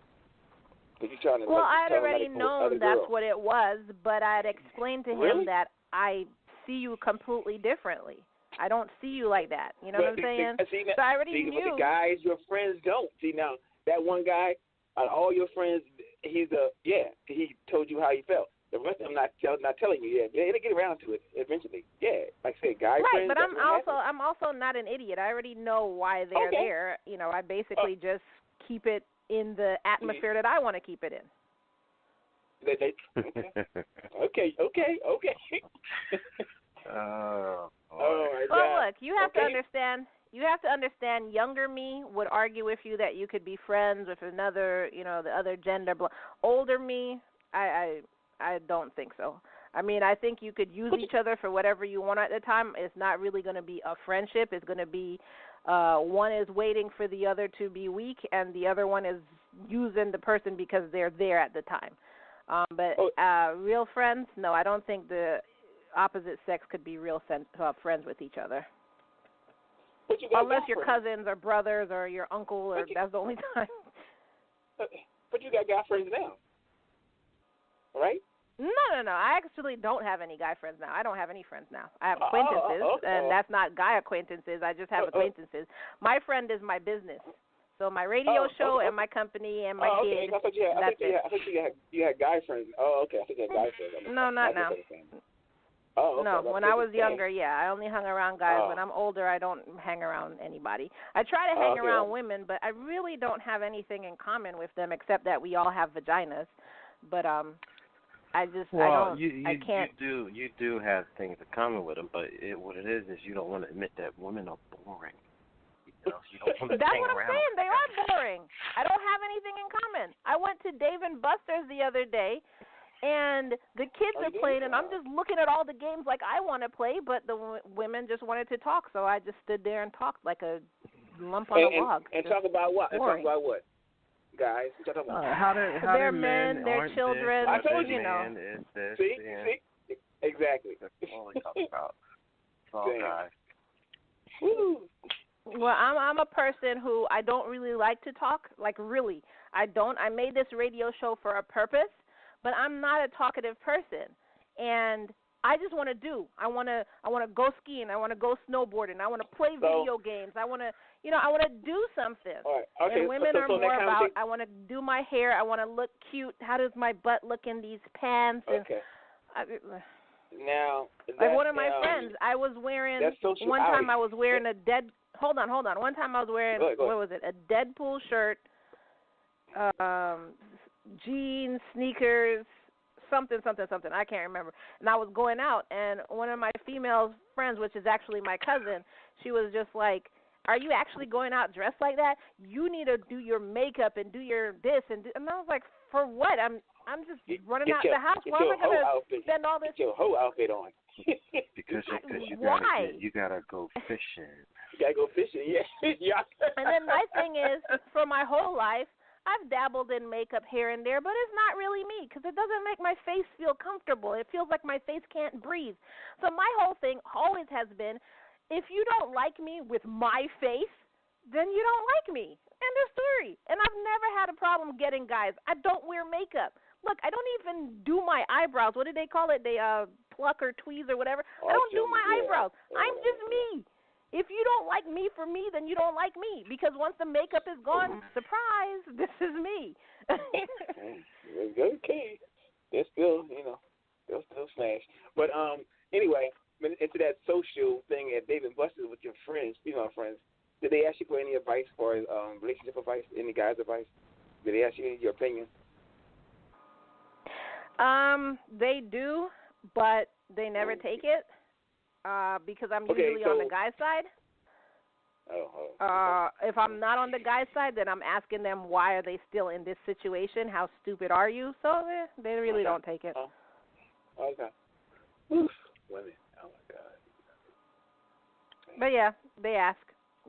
Well, I had already known that's what it was, but I had explained to him that I see you completely differently. I don't see you like that. You know what I'm saying? So I already knew. But the guys, your friends don't. See, now, that one guy, out of all your friends, he told you how he felt. The rest of them not telling you yet. They'll get around to it eventually. Yeah, like I said, guys. Right, but I'm also not an idiot. I already know why they're there. I basically just keep it in the atmosphere that I want to keep it in. Okay. Well, look, you have to understand. You have to understand. Younger me would argue with you that you could be friends with another, the other gender. Older me, I don't think so. I mean, I think you could use each other for whatever you want at the time. It's not really going to be a friendship. It's going to be one is waiting for the other to be weak, and the other one is using the person because they're there at the time. But real friends, no, I don't think the opposite sex could be real friends with each other. Unless you're cousins or brothers or your uncle, or that's the only time but you got guy friends now, right? No. I actually don't have any guy friends now. I don't have any friends now. I have acquaintances, and that's not guy acquaintances. I just have acquaintances. My friend is my business. So my radio show and my company and my kid. I thought you had guy friends. Oh, okay. I think you had guy friends. No, not now. Oh, okay. No, when I was younger, I only hung around guys. When I'm older, I don't hang around anybody. I try to hang around women, but I really don't have anything in common with them except that we all have vaginas. But I can't. You do have things in common with them, but what it is you don't want to admit that women are boring. You don't want to That's what I'm around. saying. They are boring. I don't have anything in common. I went to Dave and Buster's the other day, and the kids are playing, and I'm just looking at all the games like I want to play, but the women just wanted to talk, so I just stood there and talked like a lump on a log. And talk about what? Boring. And talk about what? Guys, what you talking about? How they're men, they're children. I told you. See? Exactly. That's all they talk about. It's all guys. Woo. Well, I'm a person who I don't really like to talk. Like, really, I don't. I made this radio show for a purpose, but I'm not a talkative person, and I just want to do. I want to go skiing. I want to go snowboarding. I want to play video games. I want to, I want to do something. All right. Okay. And women are more about. I want to do my hair. I want to look cute. How does my butt look in these pants? Okay. Now, like one of my friends, I was wearing. One time I was wearing a dead. Hold on. One time I was wearing, what was it, a Deadpool shirt, jeans, sneakers, something. I can't remember. And I was going out, and one of my female friends, which is actually my cousin, she was just like, are you actually going out dressed like that? You need to do your makeup and do your this. And I was like, for what? I'm just running out the house. Why am I going to spend all this? Get your whole outfit on. because you gotta go fishing. You gotta go fishing, yeah. And then my thing is, for my whole life, I've dabbled in makeup here and there, but it's not really me because it doesn't make my face feel comfortable. It feels like my face can't breathe. So my whole thing always has been, if you don't like me with my face, then you don't like me. End of story. And I've never had a problem getting guys. I don't wear makeup. Look, I don't even do my eyebrows. What do they call it? They pluck or tweeze or whatever. I don't do my eyebrows. I'm just me. If you don't like me for me, then you don't like me. Because once the makeup is gone, surprise, this is me. Okay. They're still, they'll still smash. But anyway, into that social thing at Dave and Buster's with your friends, female friends, did they ask you for any advice for relationship advice, any guys' advice? Did they ask you your opinion? They do, but they never take it because I'm usually on the guy's side. If I'm not on the guy's side, then I'm asking them why are they still in this situation? How stupid are you? So they really don't take it. Okay. Women. Oh my God. But yeah, they ask.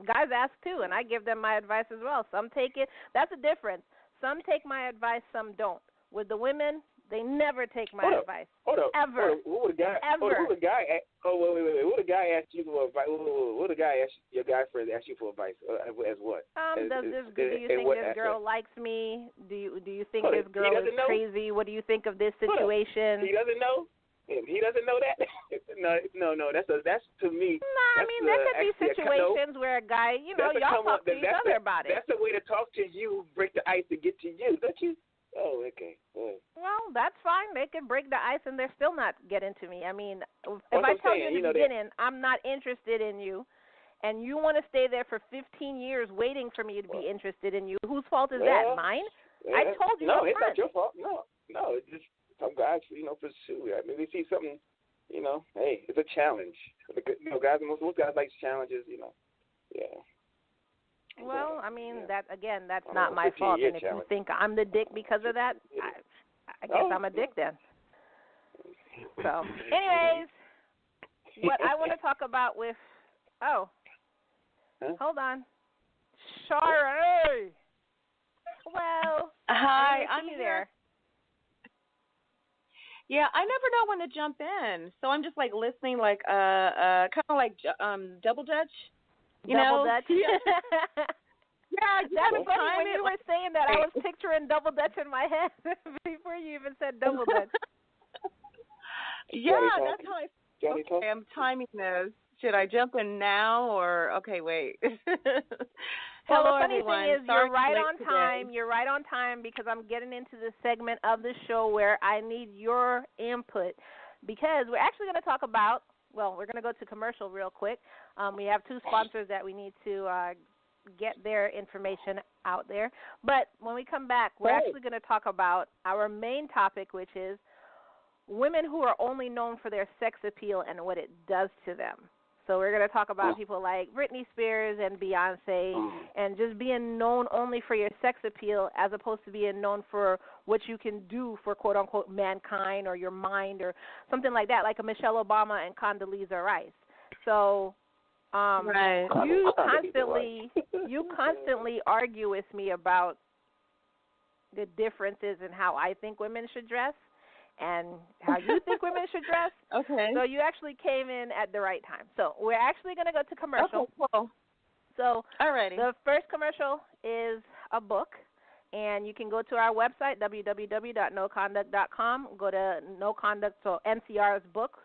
Guys ask too, and I give them my advice as well. Some take it. That's the difference. Some take my advice, some don't. With the women, they never take my advice. Hold up. Ever. What would a guy? Ever. What would a guy? Wait. What would a guy ask you for advice? What would a guy ask your guy friend ask you for advice? As what? Do you think this girl likes me? Do you think this girl is crazy? What do you think of this situation? He doesn't know. He doesn't know that. No. That's to me. No, I mean there could be situations where a guy, y'all talk to each other about it. That's the way to talk to you, break the ice to get to you, don't you? Oh, okay. Well, that's fine. They could break the ice and they're still not getting to me. I mean, if I tell you in the beginning, I'm not interested in you, and you want to stay there for 15 years waiting for me to be interested in you, whose fault is that? Mine? I told you. No, it's not your fault. No, it's just some guys, pursue. I mean, they see something, hey, it's a challenge. Guys, most guys like challenges, yeah. Well, I mean, that's not my fault. And if you think I'm the dick because of that, I guess I'm a dick then. So, anyways, what I want to talk about with, hold on. Char. Well, hi, I'm there. Yeah, I never know when to jump in, so I'm just like listening, like kind of like double dutch, Double dutch. Yeah, that's funny. When you were saying that, I was picturing Double Dutch in my head before you even said Double Dutch. Yeah, that's how I. Okay, I'm timing this. Should I jump in now or okay? Wait. Well, Hello, the funny everyone. thing is, Sorry you're right on today. time. You're right on time because I'm getting into the segment of the show where I need your input because we're actually going to talk about. Well, we're going to go to commercial real quick. We have two sponsors that we need to get their information out there. But when we come back, we're actually going to talk about our main topic, which is women who are only known for their sex appeal and what it does to them. So we're going to talk about people like Britney Spears and Beyonce and just being known only for your sex appeal as opposed to being known for what you can do for, quote-unquote, mankind or your mind or something like that, like a Michelle Obama and Condolezza Rice. So you constantly argue with me about the differences in how I think women should dress and how you think women should dress. Okay. So you actually came in at the right time. So we're actually going to go to commercial. Okay, cool. So alrighty. The first commercial is a book, and you can go to our website, www.noconduct.com, go to No Conduct, so NCR's book,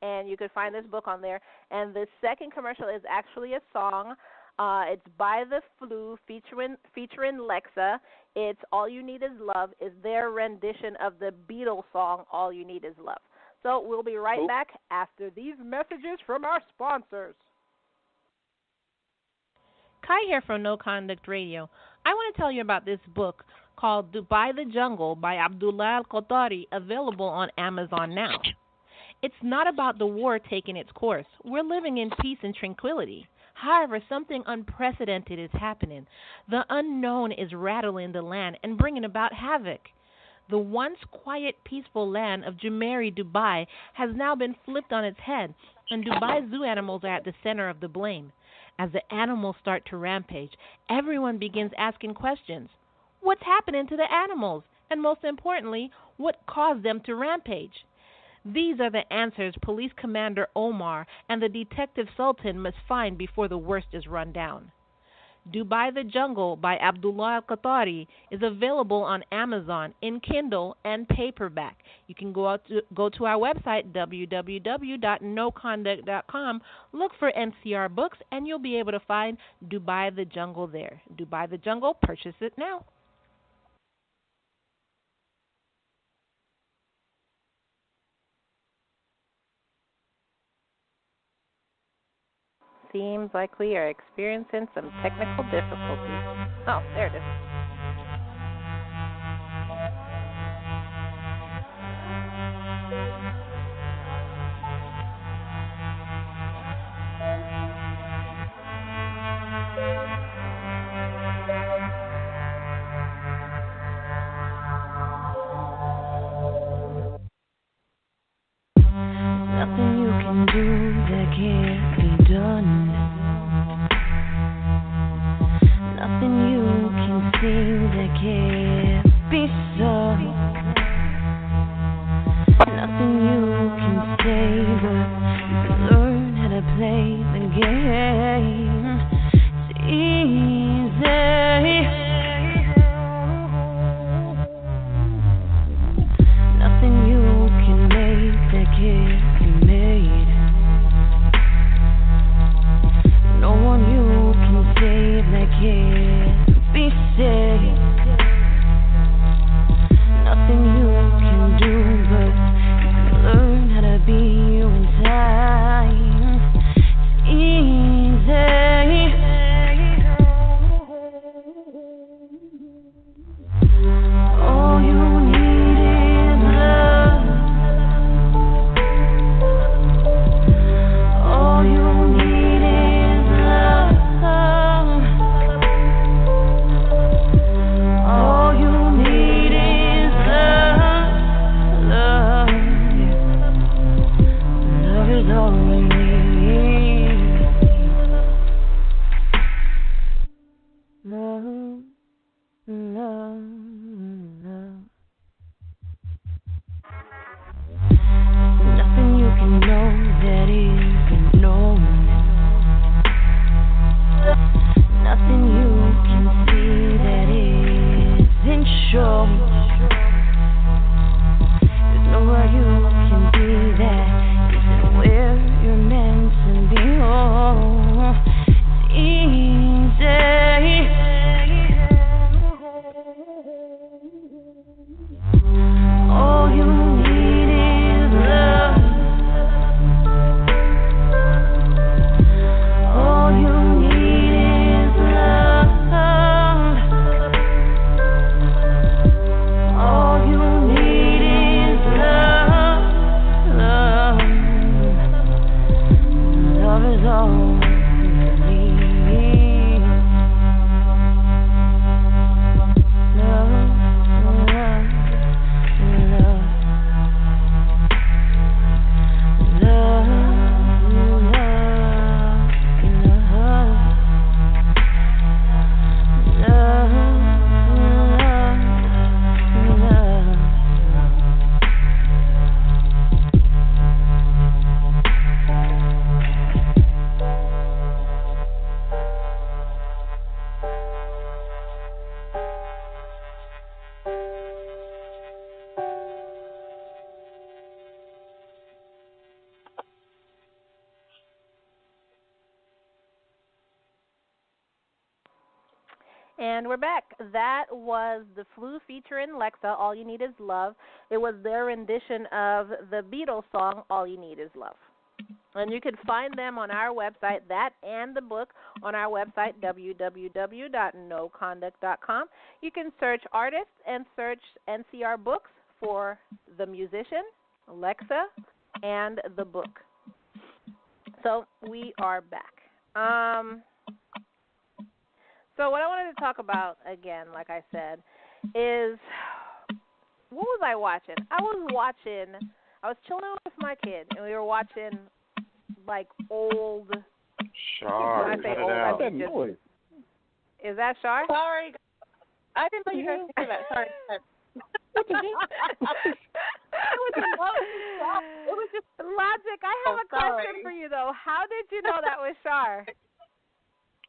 and you can find this book on there. And the second commercial is actually a song. It's by The Flu featuring Lexa. It's All You Need Is Love is their rendition of the Beatles song All You Need Is Love. So we'll be right back after these messages from our sponsors. Kai here from No Conduct Radio. I want to tell you about this book called Dubai the Jungle by Abdullah Al-Qatari, available on Amazon now. It's not about the war taking its course. We're living in peace and tranquility. However, something unprecedented is happening. The unknown is rattling the land and bringing about havoc. The once quiet, peaceful land of Jumeirah, Dubai, has now been flipped on its head, and Dubai zoo animals are at the center of the blame. As the animals start to rampage, everyone begins asking questions. What's happening to the animals? And most importantly, what caused them to rampage? These are the answers Police Commander Omar and the Detective Sultan must find before the worst is run down. Dubai the Jungle by Abdullah Al-Qatari is available on Amazon in Kindle and paperback. You can go to our website, www.noconduct.com, look for NCR books, and you'll be able to find Dubai the Jungle there. Dubai the Jungle, purchase it now. Seems like we are experiencing some technical difficulties. Oh, there it is. Nothing you can do that can't be done. Nothing you can see that can't be sung. Nothing you can say, but you can learn how to play the game. It's easy. Nothing you can make that can't be made. No one you can save that can't be saved. Nothing you can do, but you can learn how to be you in time. It's easy. All you need is love. All you need is love. All you need is love. Love. Love is all we need. Love, love, love. Nothing you can know that isn't known. Nothing you can And we're back. That was The Flu featuring Lexa, All You Need Is Love. It was their rendition of the Beatles song, All You Need Is Love. And you can find them on our website, that and the book, on our website, www.noconduct.com. You can search artists and search NCR books for The Musician, Lexa, and the book. So we are back. So what I wanted to talk about, again, like I said, is what was I watching? I was chilling with my kid, and we were watching, like, old. Char, when I say old, I mean just, is that Char? Sorry. I didn't know you guys could do that. Sorry. What the heck? It was just Logic. I have a question for you, though. How did you know that was Char?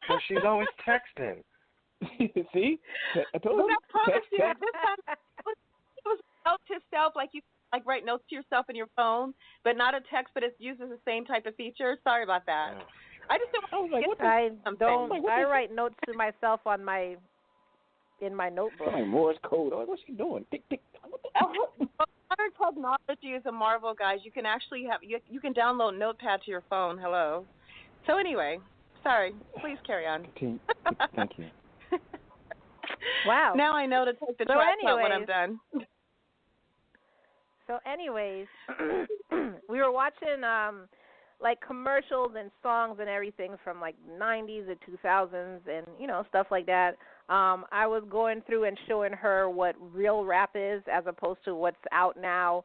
Because she's always texting. See? I told you. I promise you, this time it was note to self, like you like write notes to yourself in your phone, but not a text, but it uses the same type of feature. Sorry about that. I just don't. I was like, what the? I write notes to myself in my notebook. Like Morse code. Like, what's she doing? Tick tick. Modern technology is a marvel, guys. You can actually you can download Notepad to your phone. Hello. So anyway, sorry. Please carry on. Thank you. Wow. Now I know to take the trash out when I'm done. So anyways, we were watching like commercials and songs and everything from like 90s to 2000s and, stuff like that. I was going through and showing her what real rap is as opposed to what's out now.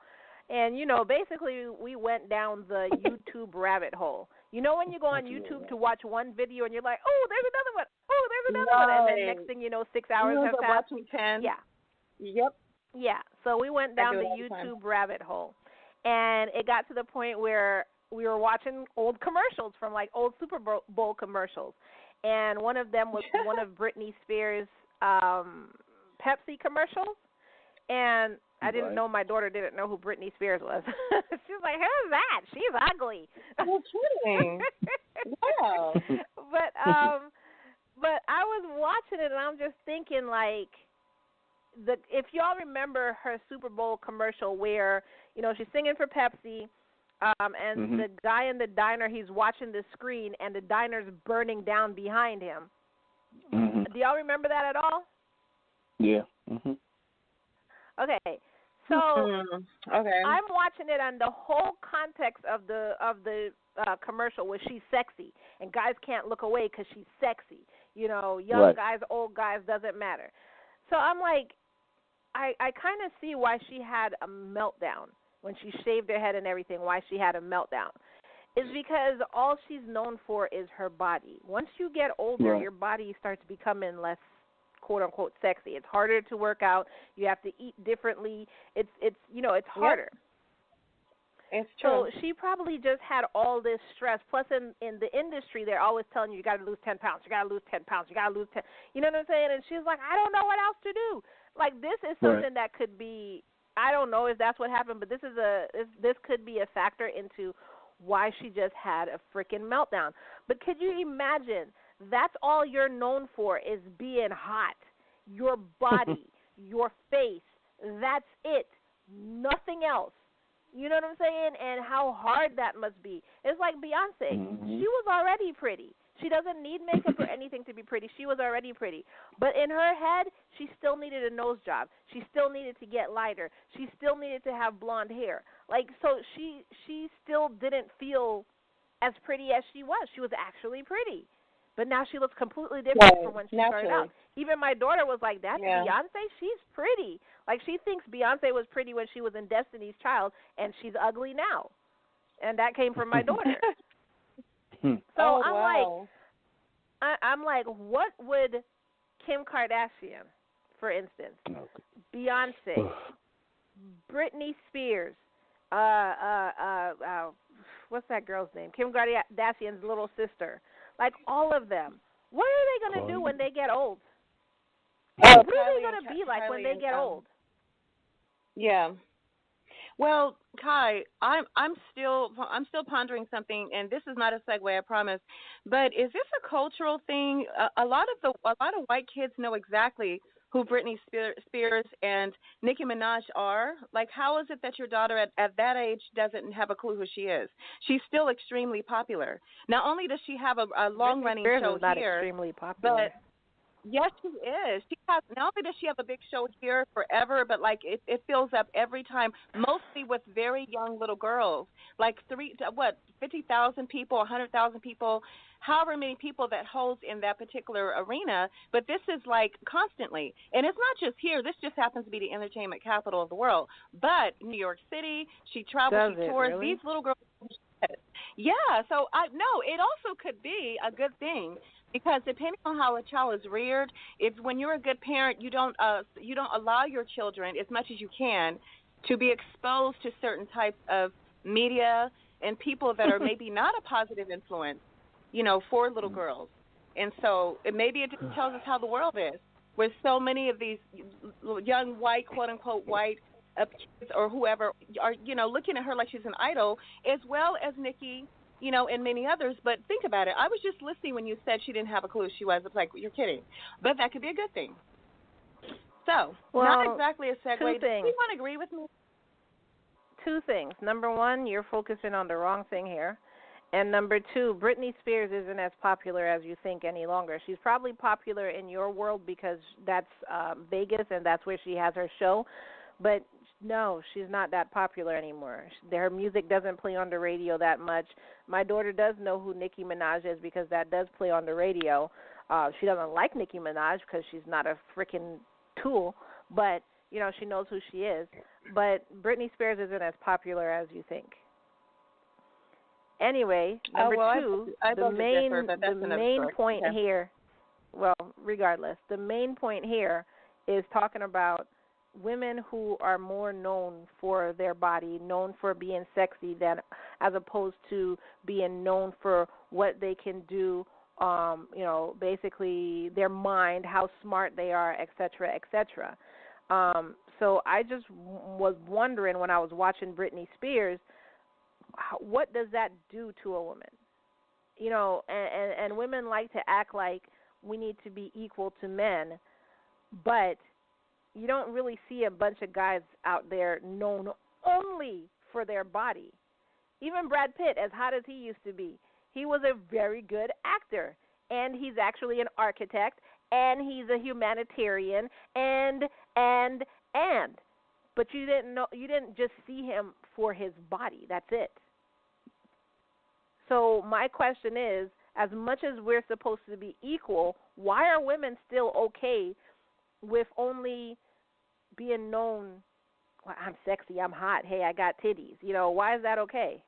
And, basically we went down the YouTube rabbit hole. You know when you go on YouTube to watch one video and you're like, oh, there's another one. Oh, there's another one. And then next thing you know, 6 hours have passed. Watching 10. Yeah. Yep. Yeah. So we went down the YouTube rabbit hole. And it got to the point where we were watching old commercials from like old Super Bowl commercials. And one of them was one of Britney Spears' Pepsi commercials. And I didn't know, my daughter didn't know who Britney Spears was. She was like, who's that? She's ugly. No kidding. Wow. But I was watching it and I'm just thinking like, if y'all remember her Super Bowl commercial where, she's singing for Pepsi, and the guy in the diner, he's watching the screen and the diner's burning down behind him. Do y'all remember that at all? Yeah. Okay. So I'm watching it on the whole context of the commercial where she's sexy and guys can't look away because she's sexy. Young guys, old guys, doesn't matter. So I'm like, I kind of see why she had a meltdown when she shaved her head and everything, why she had a meltdown. Is because all she's known for is her body. Once you get older, your body starts becoming less quote-unquote sexy. It's harder to work out. You have to eat differently. It's harder. It's true. So she probably just had all this stress. Plus, in the industry, they're always telling you got to lose 10 pounds. You got to lose 10 pounds. You got to lose 10. You know what I'm saying? And she's like, I don't know what else to do. Like, this is something that could be, I don't know if that's what happened, but this could be a factor into why she just had a freaking meltdown. But could you imagine? That's all you're known for is being hot. Your body, your face, that's it. Nothing else. You know what I'm saying? And how hard that must be. It's like Beyonce. She was already pretty. She doesn't need makeup or anything to be pretty. She was already pretty. But in her head, she still needed a nose job. She still needed to get lighter. She still needed to have blonde hair. Like, so she still didn't feel as pretty as she was. She was actually pretty. But now she looks completely different from when she started out. Even my daughter was like, that's Beyonce? She's pretty. Like, she thinks Beyonce was pretty when she was in Destiny's Child, and she's ugly now. And that came from my daughter. So I'm like, what would Kim Kardashian, for instance, Beyonce, Britney Spears, what's that girl's name? Kim Kardashian's little sister. Like, all of them. What are they going to do when they get old? What are they going to be like when they get old? Yeah. Well, Kai, I'm still pondering something, and this is not a segue, I promise. But is this a cultural thing? A lot of white kids know exactly who Britney Spears and Nicki Minaj are. Like, how is it that your daughter at that age doesn't have a clue who she is? She's still extremely popular. Not only does she have a long running show is not here, extremely popular. but yes, she is. She has, not only does she have a big show here forever, but like it fills up every time, mostly with very young little girls, like 50,000 people, 100,000 people, however many people that holds in that particular arena. But this is like constantly, and it's not just here. This just happens to be the entertainment capital of the world. But New York City, she travels, she tours. Really? These little girls. Yeah, so it also could be a good thing. Because depending on how a child is reared, if when you're a good parent, you don't allow your children as much as you can to be exposed to certain types of media and people that are maybe not a positive influence, for little girls. And so maybe it just tells us how the world is, with so many of these young white, quote unquote white kids or whoever are looking at her like she's an idol, as well as Nikki. And many others. But think about it. I was just listening when you said she didn't have a clue who she was. I was like, you're kidding. But that could be a good thing. So, not exactly a segue. Two things. Does anyone agree with me? Two things. Number one, you're focusing on the wrong thing here. And number two, Britney Spears isn't as popular as you think any longer. She's probably popular in your world because that's Vegas and that's where she has her show. But no, she's not that popular anymore. Her music doesn't play on the radio that much. My daughter does know who Nicki Minaj is because that does play on the radio. She doesn't like Nicki Minaj because she's not a freaking tool, but, she knows who she is. But Britney Spears isn't as popular as you think. Anyway, number two, the main point here, regardless, the main point here is talking about women who are more known for their body, known for being sexy, than as opposed to being known for what they can do, basically their mind, how smart they are, et cetera, et cetera. So I just was wondering when I was watching Britney Spears, what does that do to a woman? And women like to act like we need to be equal to men, but you don't really see a bunch of guys out there known only for their body. Even Brad Pitt, as hot as he used to be, he was a very good actor, and he's actually an architect, and he's a humanitarian, and. But you didn't just see him for his body. That's it. So my question is, as much as we're supposed to be equal, why are women still okay with only being known, well, I'm sexy, I'm hot, hey, I got titties? Why is that okay?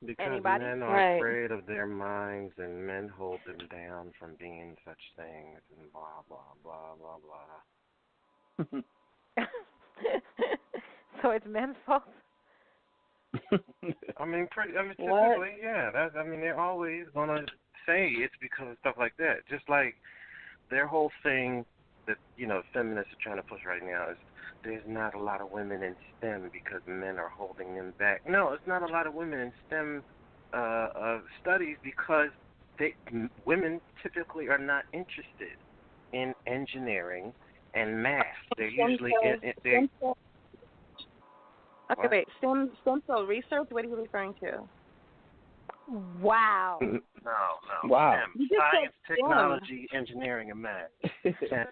Because Anybody? men are afraid of their minds, and men hold them down from being such things, and blah, blah, blah, blah, blah. So it's men's fault? Typically, yeah. They're always going to say it's because of stuff like that. Just like their whole thing that, feminists are trying to push right now is there's not a lot of women in STEM because men are holding them back. No, it's not a lot of women in STEM studies because women typically are not interested in engineering and math. They're usually Okay, wait. Stem cell research? What are you referring to? Wow. No. Wow. STEM. Science, technology, engineering, and math. Yeah.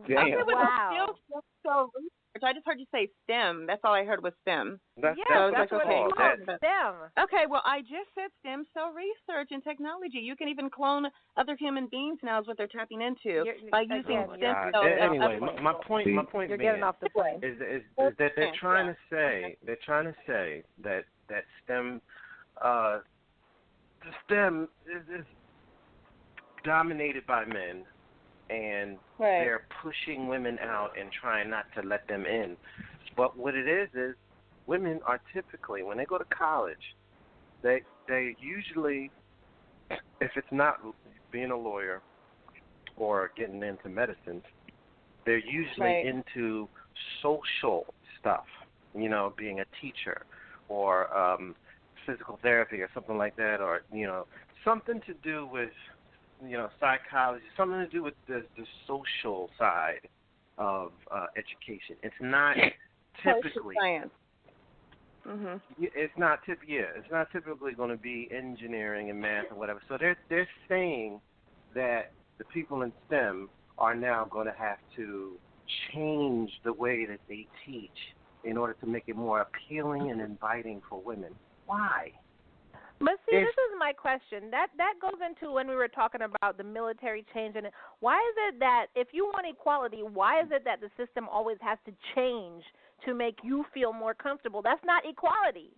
Damn. Wow. Stem cell research. I just heard you say STEM. That's all I heard was STEM. That's what it's called. STEM. Okay, well, I just said stem cell research and technology. You can even clone other human beings now is what they're tapping into by using stem cells. Anyway, my point You're getting off the plane. Is that they're trying to say that STEM STEM is dominated by men, and they're pushing women out and trying not to let them in. But what it is women are typically, when they go to college, they usually, if it's not being a lawyer or getting into medicine, They're usually into social stuff, you know, being a teacher or physical therapy or something like that, or, you know, something to do with, you know, psychology, something to do with the social side of education. It's not typically science. It's not typically going to be engineering and math or whatever. So they're saying that the people in STEM are now going to have to change the way that they teach in order to make it more appealing and inviting for women. Why? But see, this is my question. That goes into when we were talking about the military change. And why is it that if you want equality, why is it that the system always has to change to make you feel more comfortable? That's not equality.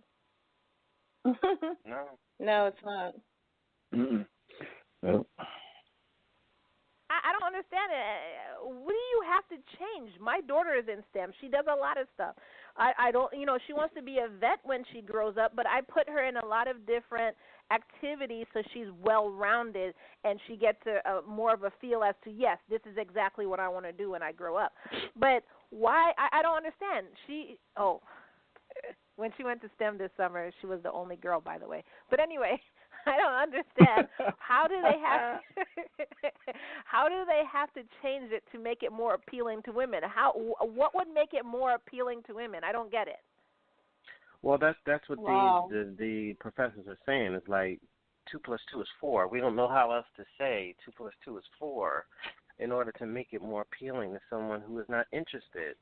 No, it's not. No. I don't understand it. What do you have to change? My daughter is in STEM. She does a lot of stuff. I don't, you know, she wants to be a vet when she grows up, but I put her in a lot of different activities so she's well-rounded and she gets more of a feel as to, yes, this is exactly what I want to do when I grow up. But why? I don't understand. When she went to STEM this summer, she was the only girl, by the way. But anyway, I don't understand how do they have to change it to make it more appealing to women? What would make it more appealing to women? I don't get it. Well, that's what the professors are saying. It's like 2 + 2 is 4. We don't know how else to say 2 + 2 is 4 in order to make it more appealing to someone who is not interested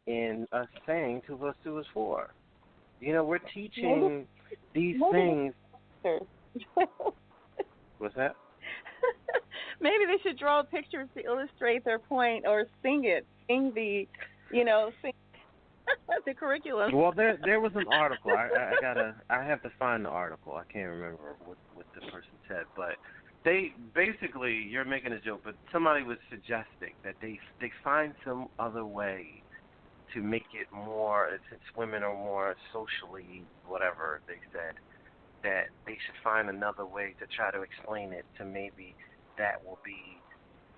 in us saying 2 + 2 is 4. You know, we're teaching these things. What's that? Maybe they should draw pictures to illustrate their point, or sing the curriculum. Well, there was an article. I have to find the article. I can't remember what the person said, but they basically, you're making a joke, but somebody was suggesting that they find some other way to make it more, since women are more socially whatever they said, that they should find another way to try to explain it to maybe that will be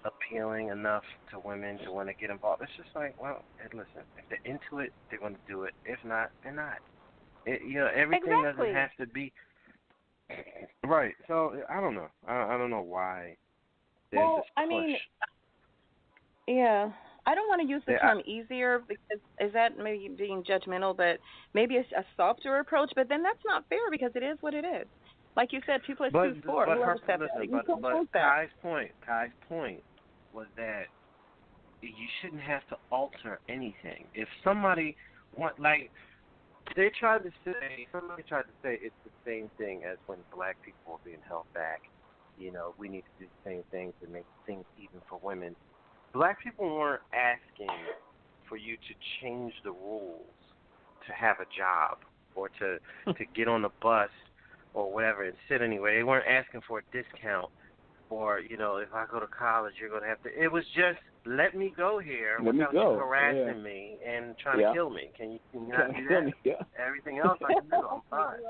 appealing enough to women to want to get involved. It's just like, well, listen, if they're into it, they're going to do it. If not, they're not. Everything doesn't have to be right. So I don't know. I don't know why there's this push. I mean, yeah. I don't want to use the term easier because is that maybe being judgmental, but maybe a softer approach. But then that's not fair because it is what it is. Like you said, 2 + 2 is 4. But Kai's point was that you shouldn't have to alter anything. If somebody somebody tried to say it's the same thing as when black people are being held back. You know, we need to do the same thing to make things even for women. Black people weren't asking for you to change the rules to have a job or to get on the bus or whatever and sit anywhere. They weren't asking for a discount or, you know, if I go to college, you're going to have to. It was just, let me go here without you harassing me and trying to kill me. Can you not do that? Yeah. Everything else I can do, I'm fine.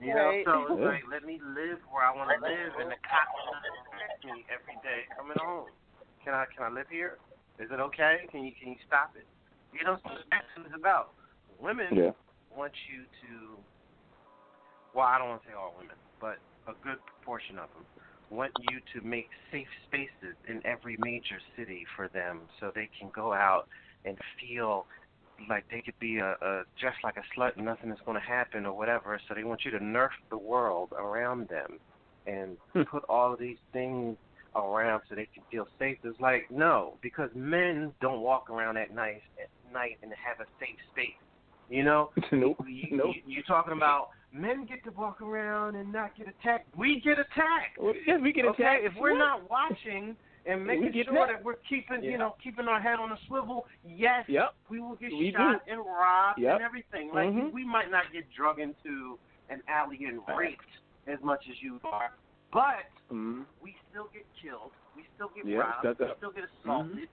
You know, so it's like, let me live where I want to live, and the cops protect me every day coming home. Can I live here? Is it okay? Can you stop it? You know, that's what it's about. Women want you to. Well, I don't want to say all women, but a good proportion of them want you to make safe spaces in every major city for them, so they can go out and feel like they could be just like a slut and nothing is going to happen or whatever. So they want you to nerf the world around them and put all of these things around so they can feel safe. It's like, no, because men don't walk around at night and have a safe space. You know? Nope. You're talking about men get to walk around and not get attacked. We get attacked. Yes, we get attacked. Okay, if we're not watching and making sure that we're keeping our head on a swivel, yes, we will get shot and robbed and everything. Like we might not get drug into an alley and raped as much as you are, but we still get killed. We still get robbed. We still get assaulted.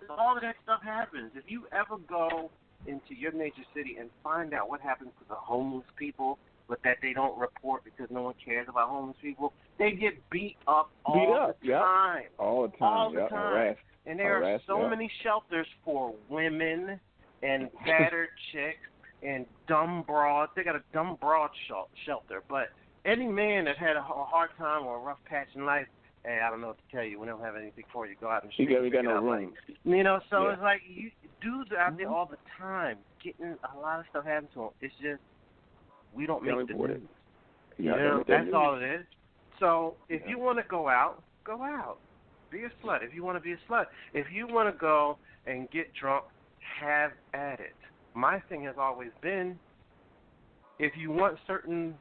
All of that stuff happens. If you ever go into your major city and find out what happens to the homeless people, but that they don't report because no one cares about homeless people, they get beat up all the time. All the time. And there are so many shelters for women and battered chicks and dumb broads. They got a dumb broad shelter. But any man that had a hard time or a rough patch in life, hey, I don't know what to tell you. We don't have anything for you. Go out and street. We got no room. You know, so it's like you dudes are out there all the time getting a lot of stuff happen to them. It's just we don't make the news. You know, that's all it is. So if you want to go out, go out. Be a slut if you want to be a slut. If you want to go and get drunk, have at it. My thing has always been, if you want certain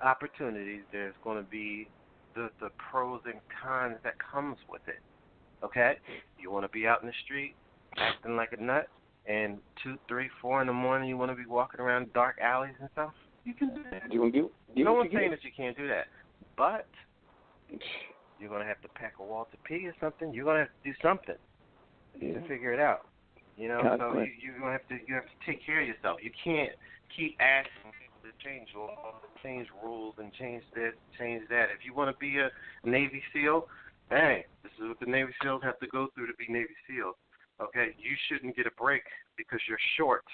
opportunities, there's going to be the pros and cons that comes with it. Okay? You want to be out in the street acting like a nut, and 2, 3, 4 in the morning you want to be walking around dark alleys and stuff? You can do that. No one's saying that you can't do that. But you're going to have to pack a Walter P or something. You're going to have to do something to figure it out. You know, so you're going to have to take care of yourself. You can't keep asking people to change laws, change rules, and change this, change that. If you want to be a Navy SEAL, hey, this is what the Navy SEALs have to go through to be Navy SEALs. Okay, you shouldn't get a break because you're short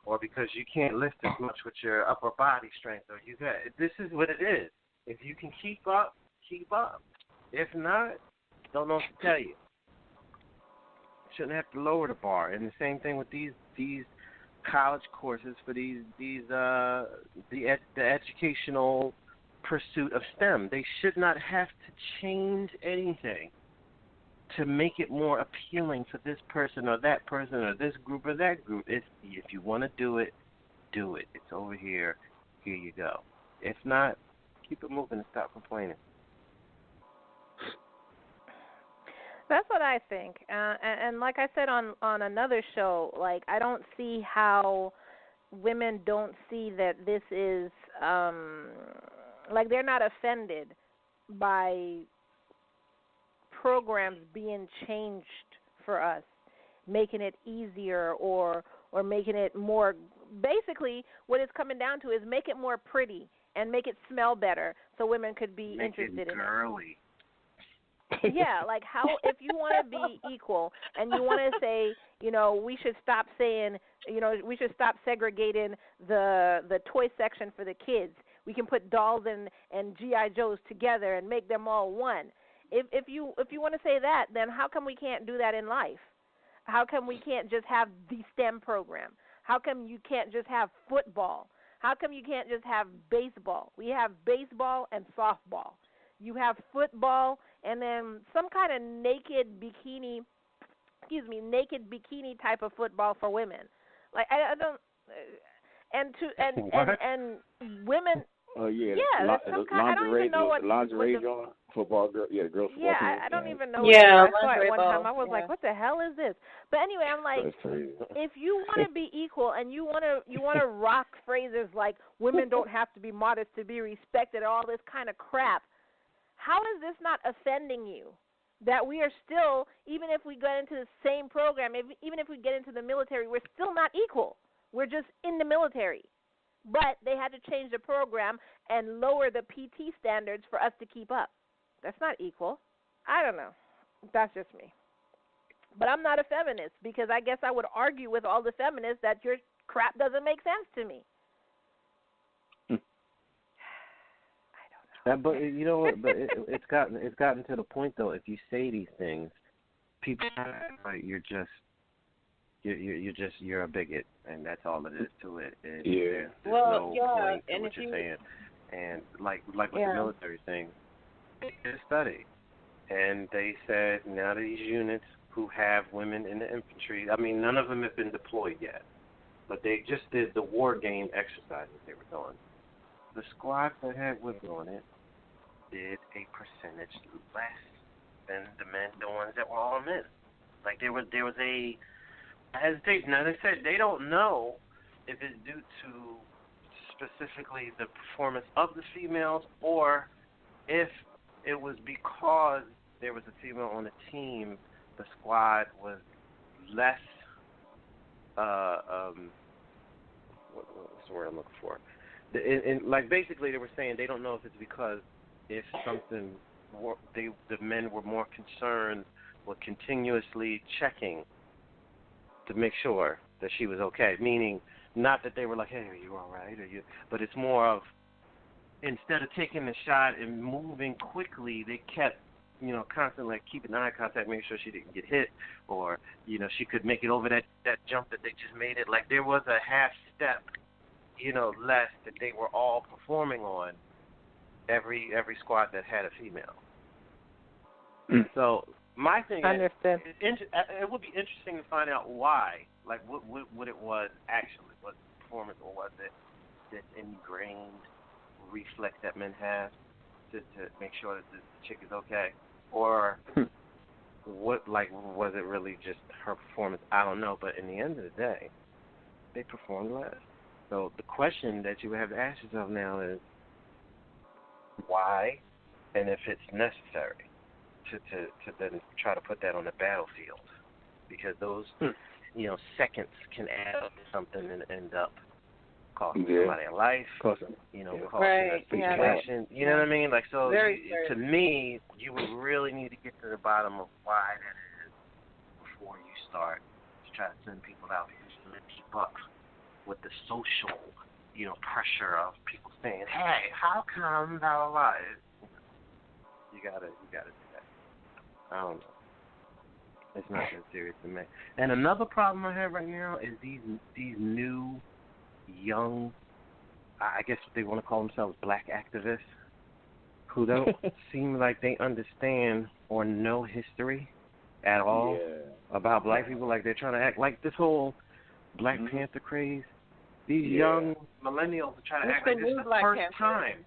or because you can't lift as much with your upper body strength. Or this is what it is. If you can keep up, keep up. If not, don't know what to tell you. Shouldn't have to lower the bar. And the same thing with these college courses for the educational pursuit of STEM. They should not have to change anything to make it more appealing for this person or that person or this group or that group. If you want to do it, do it. It's over here. Here you go. If not, keep it moving and stop complaining. That's what I think. And like I said on another show, like I don't see how women don't see that this is like they're not offended by programs being changed for us, making it easier or making it more. Basically, what it's coming down to is make it more pretty and make it smell better so women could be interested in girly. Yeah, like how if you want to be equal and you want to say, you know, we should stop saying, you know, we should stop segregating the toy section for the kids. We can put dolls and G.I. Joes together and make them all one. If you want to say that, then how come we can't do that in life? How come we can't just have the STEM program? How come you can't just have football? How come you can't just have baseball? We have baseball and softball. You have football and then some kind of naked bikini type of football for women. Like I don't and women. Oh yeah, there's some kind. I don't even know what lingerie football girl. Yeah, the girls football team. I don't even know. Yeah, I saw it one time. I was like, what the hell is this? But anyway, I'm like, if you want to be equal and you want to rock phrases like women don't have to be modest to be respected, all this kind of crap. How is this not offending you? That we are still, even if we get into the same program, even if we get into the military, we're still not equal. We're just in the military. But they had to change the program and lower the PT standards for us to keep up. That's not equal. I don't know. That's just me. But I'm not a feminist because I guess I would argue with all the feminists that your crap doesn't make sense to me. But you know what? But it's gotten to the point though. If you say these things, people like you're a bigot, and that's all it is to it. And there's no point to what you're saying. And like with the military thing, they did a study, and they said now these units who have women in the infantry, I mean none of them have been deployed yet, but they just did the war game exercises they were doing. The squads that had women on it did a percentage less than the ones that were all men. Like there was a hesitation. Now they said they don't know if it's due to specifically the performance of the females or if it was because there was a female on the team, the squad was less what's the word I'm looking for? Like basically they were saying they don't know if it's because if something the men were more concerned were continuously checking to make sure that she was okay. Meaning, not that they were like, "Hey, are you all right?" But it's more of, instead of taking the shot and moving quickly, they kept, constantly keeping eye contact, making sure she didn't get hit, or she could make it over that jump that they just made it. Like there was a half step, less that they were all performing on. Every squad that had a female. So my thing is, it would be interesting to find out why, like what it was actually, was the performance, or was it this ingrained reflex that men have to make sure that the chick is okay, or what? Like, was it really just her performance? I don't know. But in the end of the day, they performed less. So the question that you have to ask yourself now is why, and if it's necessary to then try to put that on the battlefield, because those seconds can add up to something and end up costing somebody a life, costing a situation. You know what I mean? Like, so to me, you would really need to get to the bottom of why that is before you start to try to send people out, because you can't keep up with the social, pressure of people saying, "Hey, how come?" Blah blah blah. You gotta do that. I don't know. It's not that serious to me. And another problem I have right now is these new, young, I guess what they want to call themselves, black activists, who don't seem like they understand or know history at all about black people. Like they're trying to act like this whole Black Panther craze. These young millennials are trying to act like this is the first time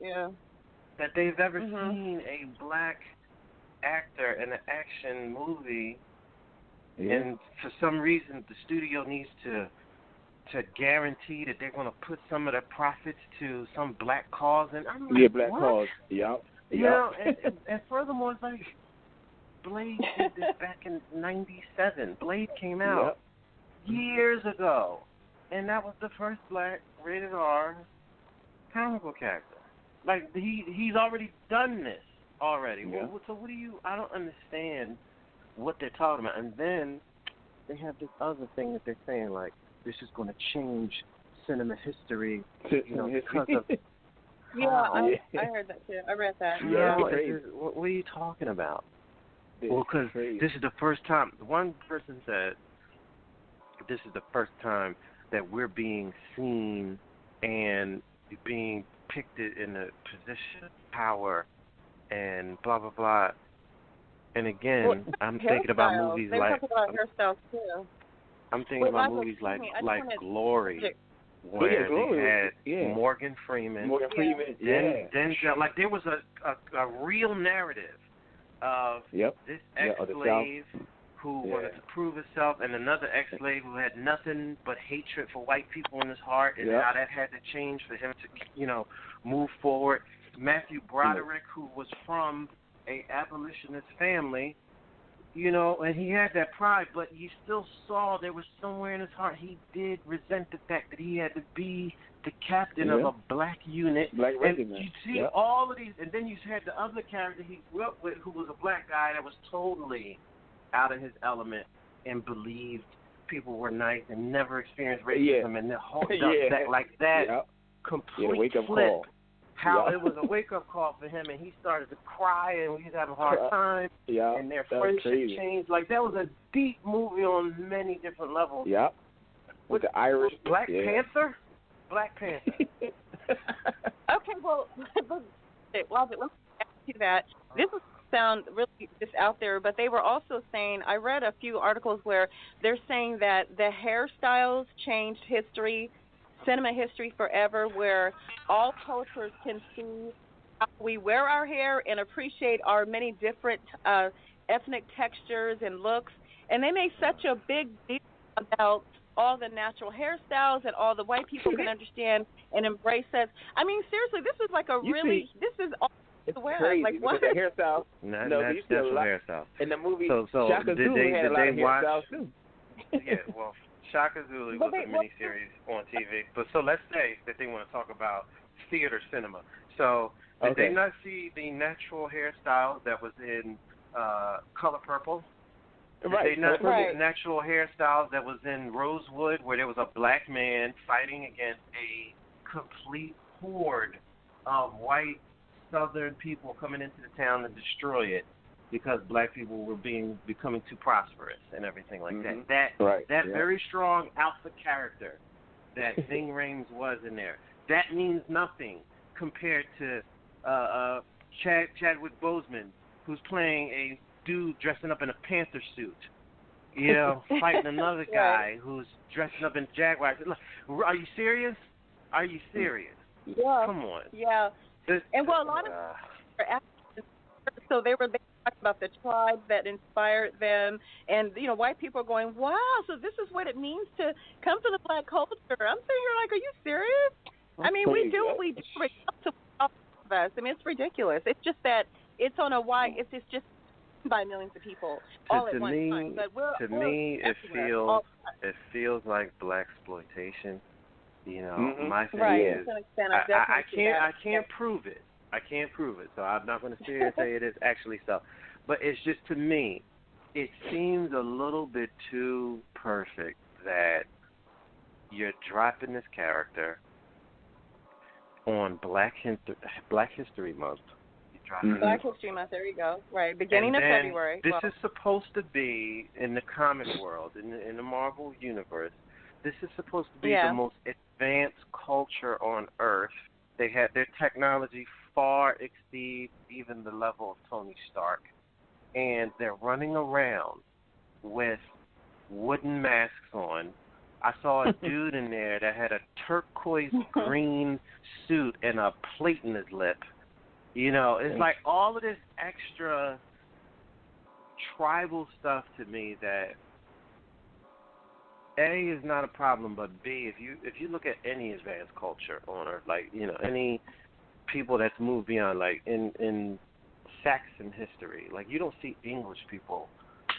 that they've ever seen a black actor in an action movie, and for some reason the studio needs to guarantee that they're going to put some of their profits to some black cause. And I'm like, black what? Cause. And furthermore, it's like Blade did this back in '97. Blade came out years ago, and that was the first black rated R comic book character. Like he's already done this already. Well, so what do you? I don't understand what they're talking about. And then they have this other thing that they're saying, like, this is going to change cinema history. Because of I heard that too. I read that. What are you talking about? Well, because this is the first time. One person said, this is the first time that we're being seen and being depicted in a position of power and blah, blah, blah. And again, I'm thinking about movies they like... talk about hairstyles, too. I'm thinking about movies like Glory, where they had Morgan Freeman. Denzel. Like, there was a real narrative of this ex-slave who wanted to prove himself, and another ex-slave who had nothing but hatred for white people in his heart, and how that had to change for him to, move forward. Matthew Broderick, who was from a abolitionist family, and he had that pride, but you still saw there was somewhere in his heart he did resent the fact that he had to be the captain of a black unit. And you see all of these, and then you had the other character he grew up with who was a black guy that was totally out of his element and believed people were nice and never experienced racism, and the whole complete flip. How it was a wake-up call for him, and he started to cry, and he was having a hard time, and their friendship changed. Like, that was a deep movie on many different levels. With the Irish... Black Panther? Black Panther. Okay, well, let me ask you that. This will sound really just out there, but they were also saying, I read a few articles where they're saying that the hairstyles changed cinema history forever, where all cultures can see how we wear our hair and appreciate our many different ethnic textures and looks. And they make such a big deal about all the natural hairstyles and all the white people can understand and embrace that. I mean, seriously, this is like this is all it's the wear. crazy, like, what? The hairstyle. Natural hairstyle. In the movie, so Shaka Zulu had a lot of hairstyles too. Well, Shaka Zulu was a miniseries on TV. But so let's say that they want to talk about theater cinema. So did they not see the natural hairstyle that was in Color Purple Did they not use natural hairstyles that was in Rosewood, where there was a black man fighting against a complete horde of white Southern people coming into the town to destroy it because black people were becoming too prosperous and everything like that. That very strong alpha character that Ving Rhames was in there. That means nothing compared to Chadwick Boseman, who's playing a dude dressing up in a panther suit, you know, fighting another guy who's dressing up in Jaguar. Are you serious? Are you serious? Yeah. Come on. Yeah. And well, a lot of so they talking about the tribe that inspired them, and you know, white people are going, wow, so this is what it means to come to the black culture. I'm sitting here like, are you serious? I mean, we do what we do to all of us. I mean, it's ridiculous. It's just that it's on a wide. It's just by millions of people all at one time. But to me, it feels like black exploitation. You know, my thing is, I can't prove it. I can't prove it, so I'm not going to sit here and say it is actually so. But it's just, to me, it seems a little bit too perfect that you're dropping this character on Black History Month. Black History Month, there you go. Right, beginning of February. This is supposed to be, in the comic world, in the Marvel universe, this is supposed to be the most advanced culture on Earth. They have their technology far exceeds even the level of Tony Stark, and they're running around with wooden masks on. I saw a dude in there that had a turquoise green suit and a plate in his lip. You know, it's like all of this extra tribal stuff to me that A, is not a problem, but B, if you look at any advanced culture on Earth, like, you know, any people that's moved beyond, like in Saxon history, like, you don't see English people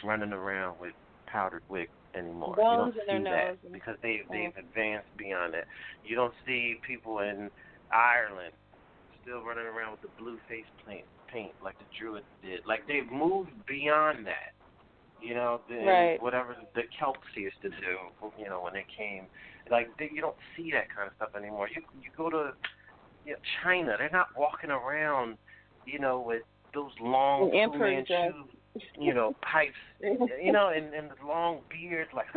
running around with powdered wigs anymore. Bones you don't see that because they've advanced beyond that. You don't see people in Ireland still running around with the blue face paint like the Druids did. Like, they've moved beyond that. You know, whatever the Celts used to do, you know, when they came. Like, you don't see that kind of stuff anymore. You go to China, they're not walking around, you know, with those long Fu Manchu, you know, pipes, you know, and the long beards, like,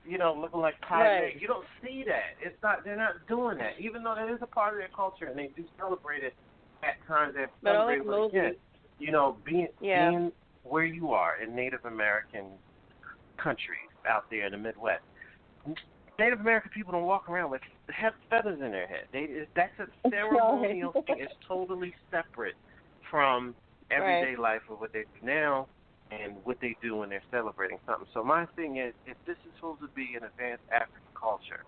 you know, looking like pie. You don't see that. It's not. They're not doing that, even though that is a part of their culture, and they do celebrate it at times. They celebrate it again. You know, being where you are in Native American countries out there in the Midwest. Native American people don't walk around with feathers in their head. That's a ceremonial thing. It's totally separate from everyday life of what they do now and what they do when they're celebrating something. So my thing is, if this is supposed to be an advanced African culture,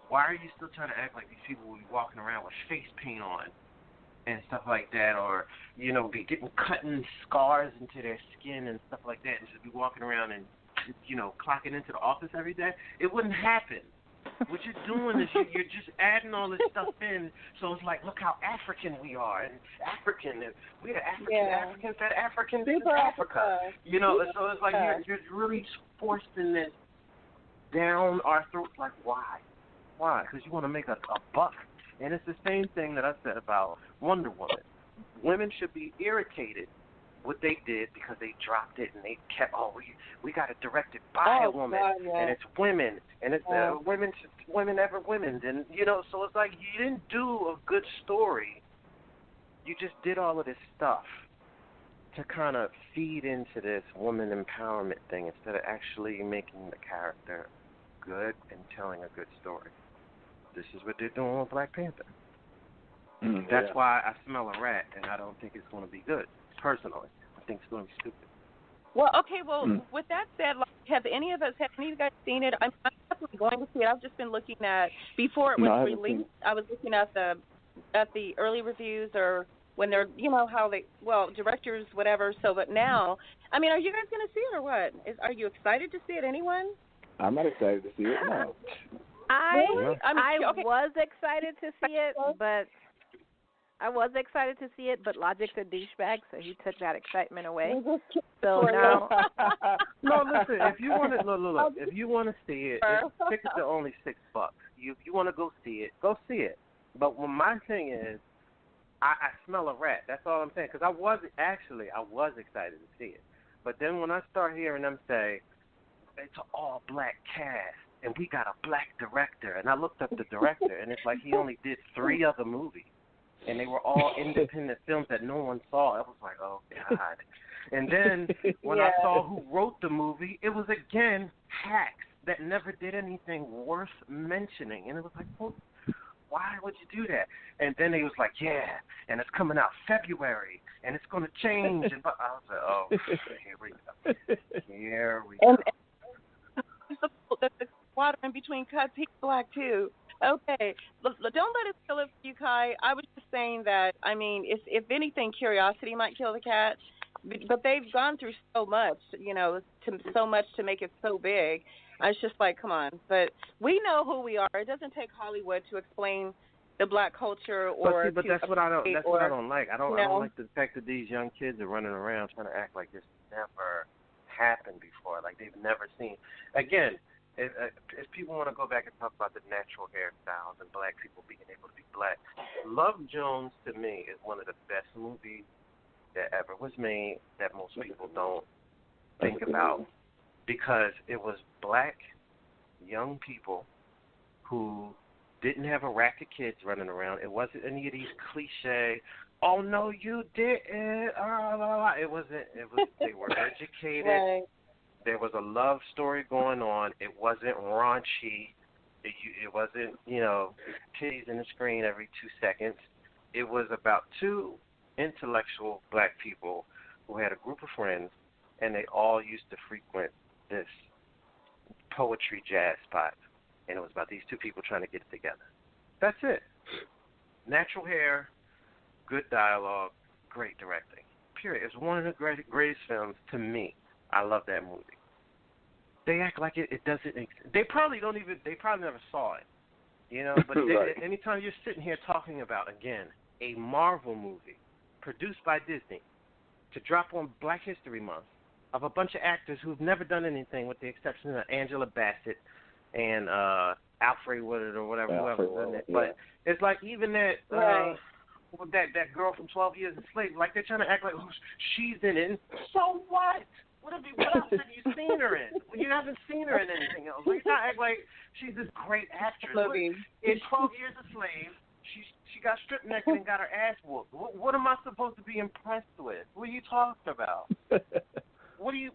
why are you still trying to act like these people will be walking around with face paint on and stuff like that, or, you know, be cutting scars into their skin and stuff like that, and just be walking around and, you know, clocking into the office every day? It wouldn't happen. What you're doing is you're just adding all this stuff in, so it's like, look how African we are, and African, and we're the Africans that Africans in Africa. You know, so it's like you're really forcing this down our throats. Like, why? Why? Because you want to make a buck. And it's the same thing that I said about Wonder Woman. Women should be irritated what they did because they dropped it and they kept, we got it directed by a woman, and it's women, and it's women ever women, and, you know, so it's like you didn't do a good story. You just did all of this stuff to kind of feed into this woman empowerment thing instead of actually making the character good and telling a good story. This is what they're doing with Black Panther. That's why I smell a rat, and I don't think it's going to be good. Personally, I think it's going to be stupid. Well, okay. Well, with that said, like, have any of you guys seen it? I'm definitely going to see it. I've just been looking at before it was released. I was looking at the early reviews, or when they're, you know, how they, directors, whatever. So, but now, I mean, are you guys going to see it or what? Are you excited to see it? Anyone? I'm not excited to see it. No. I was excited to see it, but I was excited to see it, but Logic's a douchebag, so he took that excitement away. So now, no, listen. If you want to look, if you want to see it, tickets are only $6. If you want to go see it. But my thing is, I smell a rat. That's all I'm saying. Because I was excited to see it, but then when I start hearing them say it's an all black cast and we got a black director, and I looked up the director, and it's like he only did 3 other movies, and they were all independent films that no one saw. I was like, oh God. And then when I saw who wrote the movie, it was again hacks that never did anything worth mentioning, and it was like, well, why would you do that? And then he was like, yeah, and it's coming out February, and it's going to change. And I was like, oh, here we go. Here we go. And the water in between cuts, he's black too. Okay, don't let it kill it for you, Kai. I was just saying that, I mean, if anything, curiosity might kill the cat. But they've gone through so much, to make it so big. I was just like, come on. But we know who we are. It doesn't take Hollywood to explain the black culture or. But that's what I don't. That's what I don't like. I don't like the fact that these young kids are running around trying to act like this never happened before, like they've never seen. Again, if people want to go back and talk about the natural hairstyles and black people being able to be black, Love Jones to me is one of the best movies that ever was made that most people don't think about, because it was black young people who didn't have a rack of kids running around. It wasn't any of these cliche, oh no you didn't, it wasn't. They were educated. Right. There was a love story going on. It wasn't raunchy. It wasn't, titties in the screen every 2 seconds. It was about 2 intellectual black people who had a group of friends, and they all used to frequent this poetry jazz spot, and it was about these 2 people trying to get it together. That's it. Natural hair, good dialogue, great directing. Period. It's one of the greatest films to me. I love that movie. They act like it doesn't. They probably don't even. They probably never saw it. But right. Anytime you're sitting here talking about, again, a Marvel movie produced by Disney to drop on Black History Month of a bunch of actors who've never done anything with the exception of Angela Bassett and Alfred Woodard or whatever, whoever's in it. Yeah. But it's like even that that girl from 12 Years a Slave, like they're trying to act like she's in it. So what? What else have you seen her in? Well, you haven't seen her in anything else. Like, not act like she's this great actress. In 12 Years a Slave, she got stripped naked and got her ass whooped. What am I supposed to be impressed with? What are you talking about? What do you?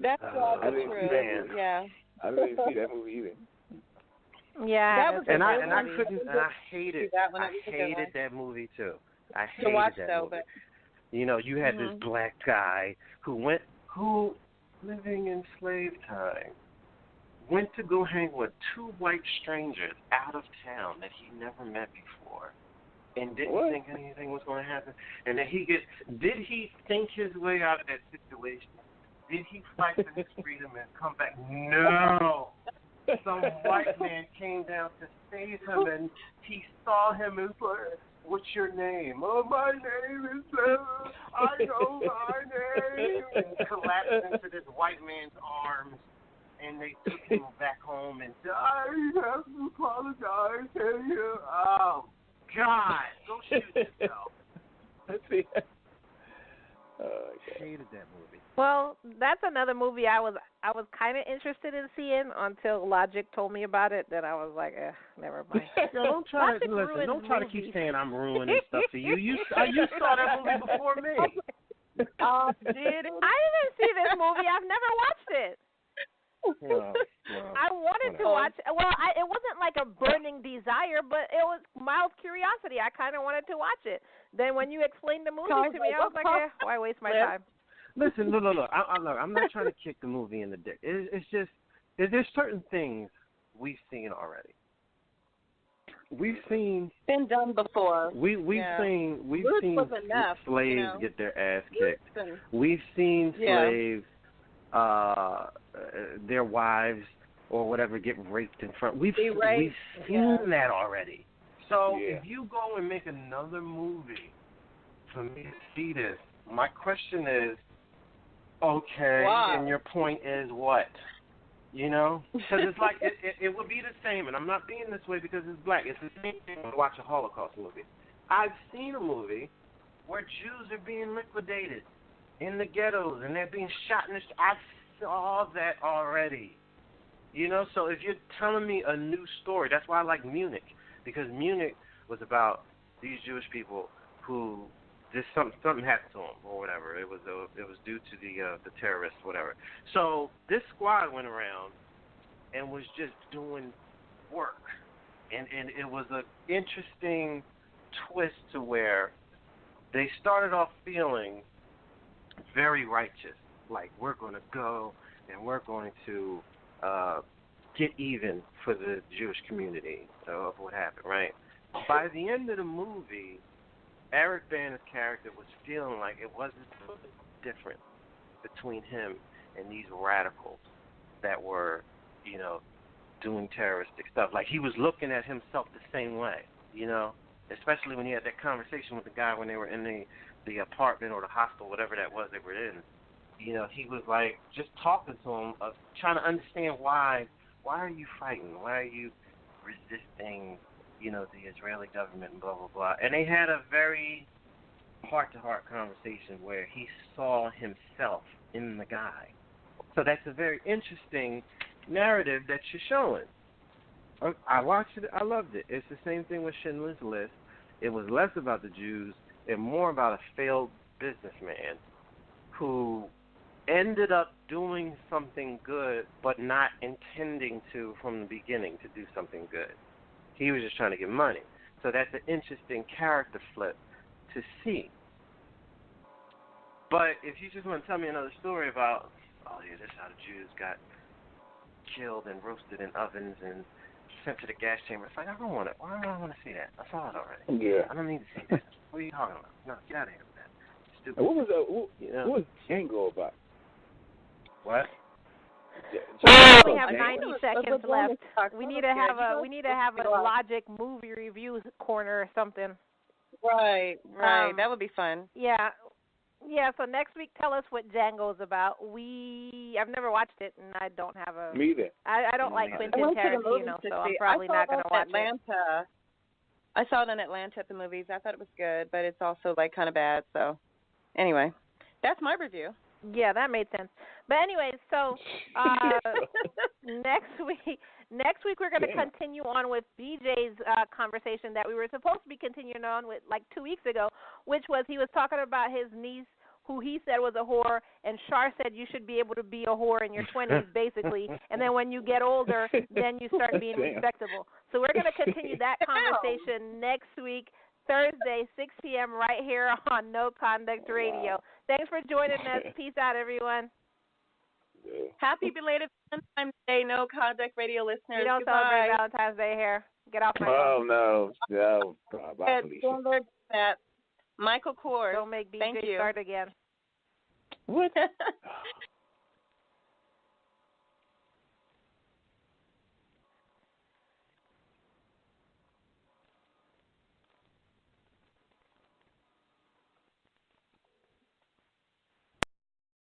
That's true. Man. Yeah. I didn't even see that movie either. Yeah, I couldn't. And I hated. I hated that movie too. I hated that movie. You had this black guy who living in slave time, went to go hang with 2 white strangers out of town that he never met before, and didn't think anything was going to happen. And then did he think his way out of that situation? Did he fight for his freedom and come back? No. Some white man came down to save him, and he saw him and said, "What's your name?" "Oh, my name is I know my name." And collapsed into this white man's arms, and they took him back home and said, "I have to apologize to you." Oh, God. Go shoot yourself. Let's see. Hated that movie. Well, that's another movie I was kind of interested in seeing until Logic told me about it. Then I was like, never mind. Yo, don't try to keep saying I'm ruining stuff for you. You saw that movie before me. Did it? I didn't see this movie. I've never watched it. Well, I wanted to watch. Well, it wasn't like a burning desire, but it was mild curiosity. I kind of wanted to watch it. Then when you explained the movie to me, I was like, why waste my time? Listen, look. I'm not trying to kick the movie in the dick. It's just there's certain things we've seen already. We've seen been done before. We've seen slaves get their ass kicked. We've seen slaves, their wives or whatever get raped in front. We've seen that already. So if you go and make another movie for me to see this, my question is, okay, and your point is what? You know? Because it's like, it would be the same, and I'm not being this way because it's black. It's the same thing when I watch a Holocaust movie. I've seen a movie where Jews are being liquidated in the ghettos, and they're being shot in the I saw that already. You know, so if you're telling me a new story, that's why I like Munich, because Munich was about these Jewish people who just something happened to them or whatever. It was due to the terrorists, whatever. So this squad went around and was just doing work, and it was an interesting twist to where they started off feeling very righteous, like we're going to go and we're going to get even for the Jewish community of what happened, right? By the end of the movie, Eric Bana's character was feeling like it wasn't different between him and these radicals that were, you know, doing terroristic stuff. Like he was looking at himself the same way, you know, especially when he had that conversation with the guy when they were in the apartment or the hostel, whatever that was they were in. You know, he was like just talking to him, trying to understand why are you fighting? Why are you resisting, you know, the Israeli government and blah, blah, blah. And they had a very heart-to-heart conversation where he saw himself in the guy. So that's a very interesting narrative that you're showing. I watched it. I loved it. It's the same thing with Schindler's List. It was less about the Jews and more about a failed businessman who ended up doing something good but not intending to from the beginning to do something good. He was just trying to get money. So that's an interesting character flip to see. But if you just want to tell me another story about, oh yeah, this is how the Jews got killed and roasted in ovens and sent to the gas chamber, it's like, I don't want it. Why do I want to see that? I saw it already. Yeah. I don't need to see that. What are you talking about? No, get out of here with that. Stupid. What was Django about? What? We only have 90 seconds left. We need to have a Logic movie review corner or something. Right. That would be fun. Yeah. So next week, tell us what Django's about. I've never watched it, and I don't have a. Me either. I don't like Quentin Tarantino, so I'm probably not going to watch Atlanta. it. I saw it in Atlanta at the movies. I thought it was good, but it's also like kind of bad. So, anyway, that's my review. Yeah, that made sense. But anyway, so next week we're going to continue on with BJ's conversation that we were supposed to be continuing on with like 2 weeks ago, which was he was talking about his niece who he said was a whore, and Char said you should be able to be a whore in your 20s, basically, and then when you get older, then you start being respectable. So we're going to continue that conversation next week, Thursday, 6 p.m. right here on No Conduct Radio. Thanks for joining us. Peace out, everyone. Happy belated Valentine's Day, No Conduct Radio listeners. We don't celebrate Valentine's Day here. Get off my phone. Oh, no. That. Michael Kors. Don't make BJ start again. What?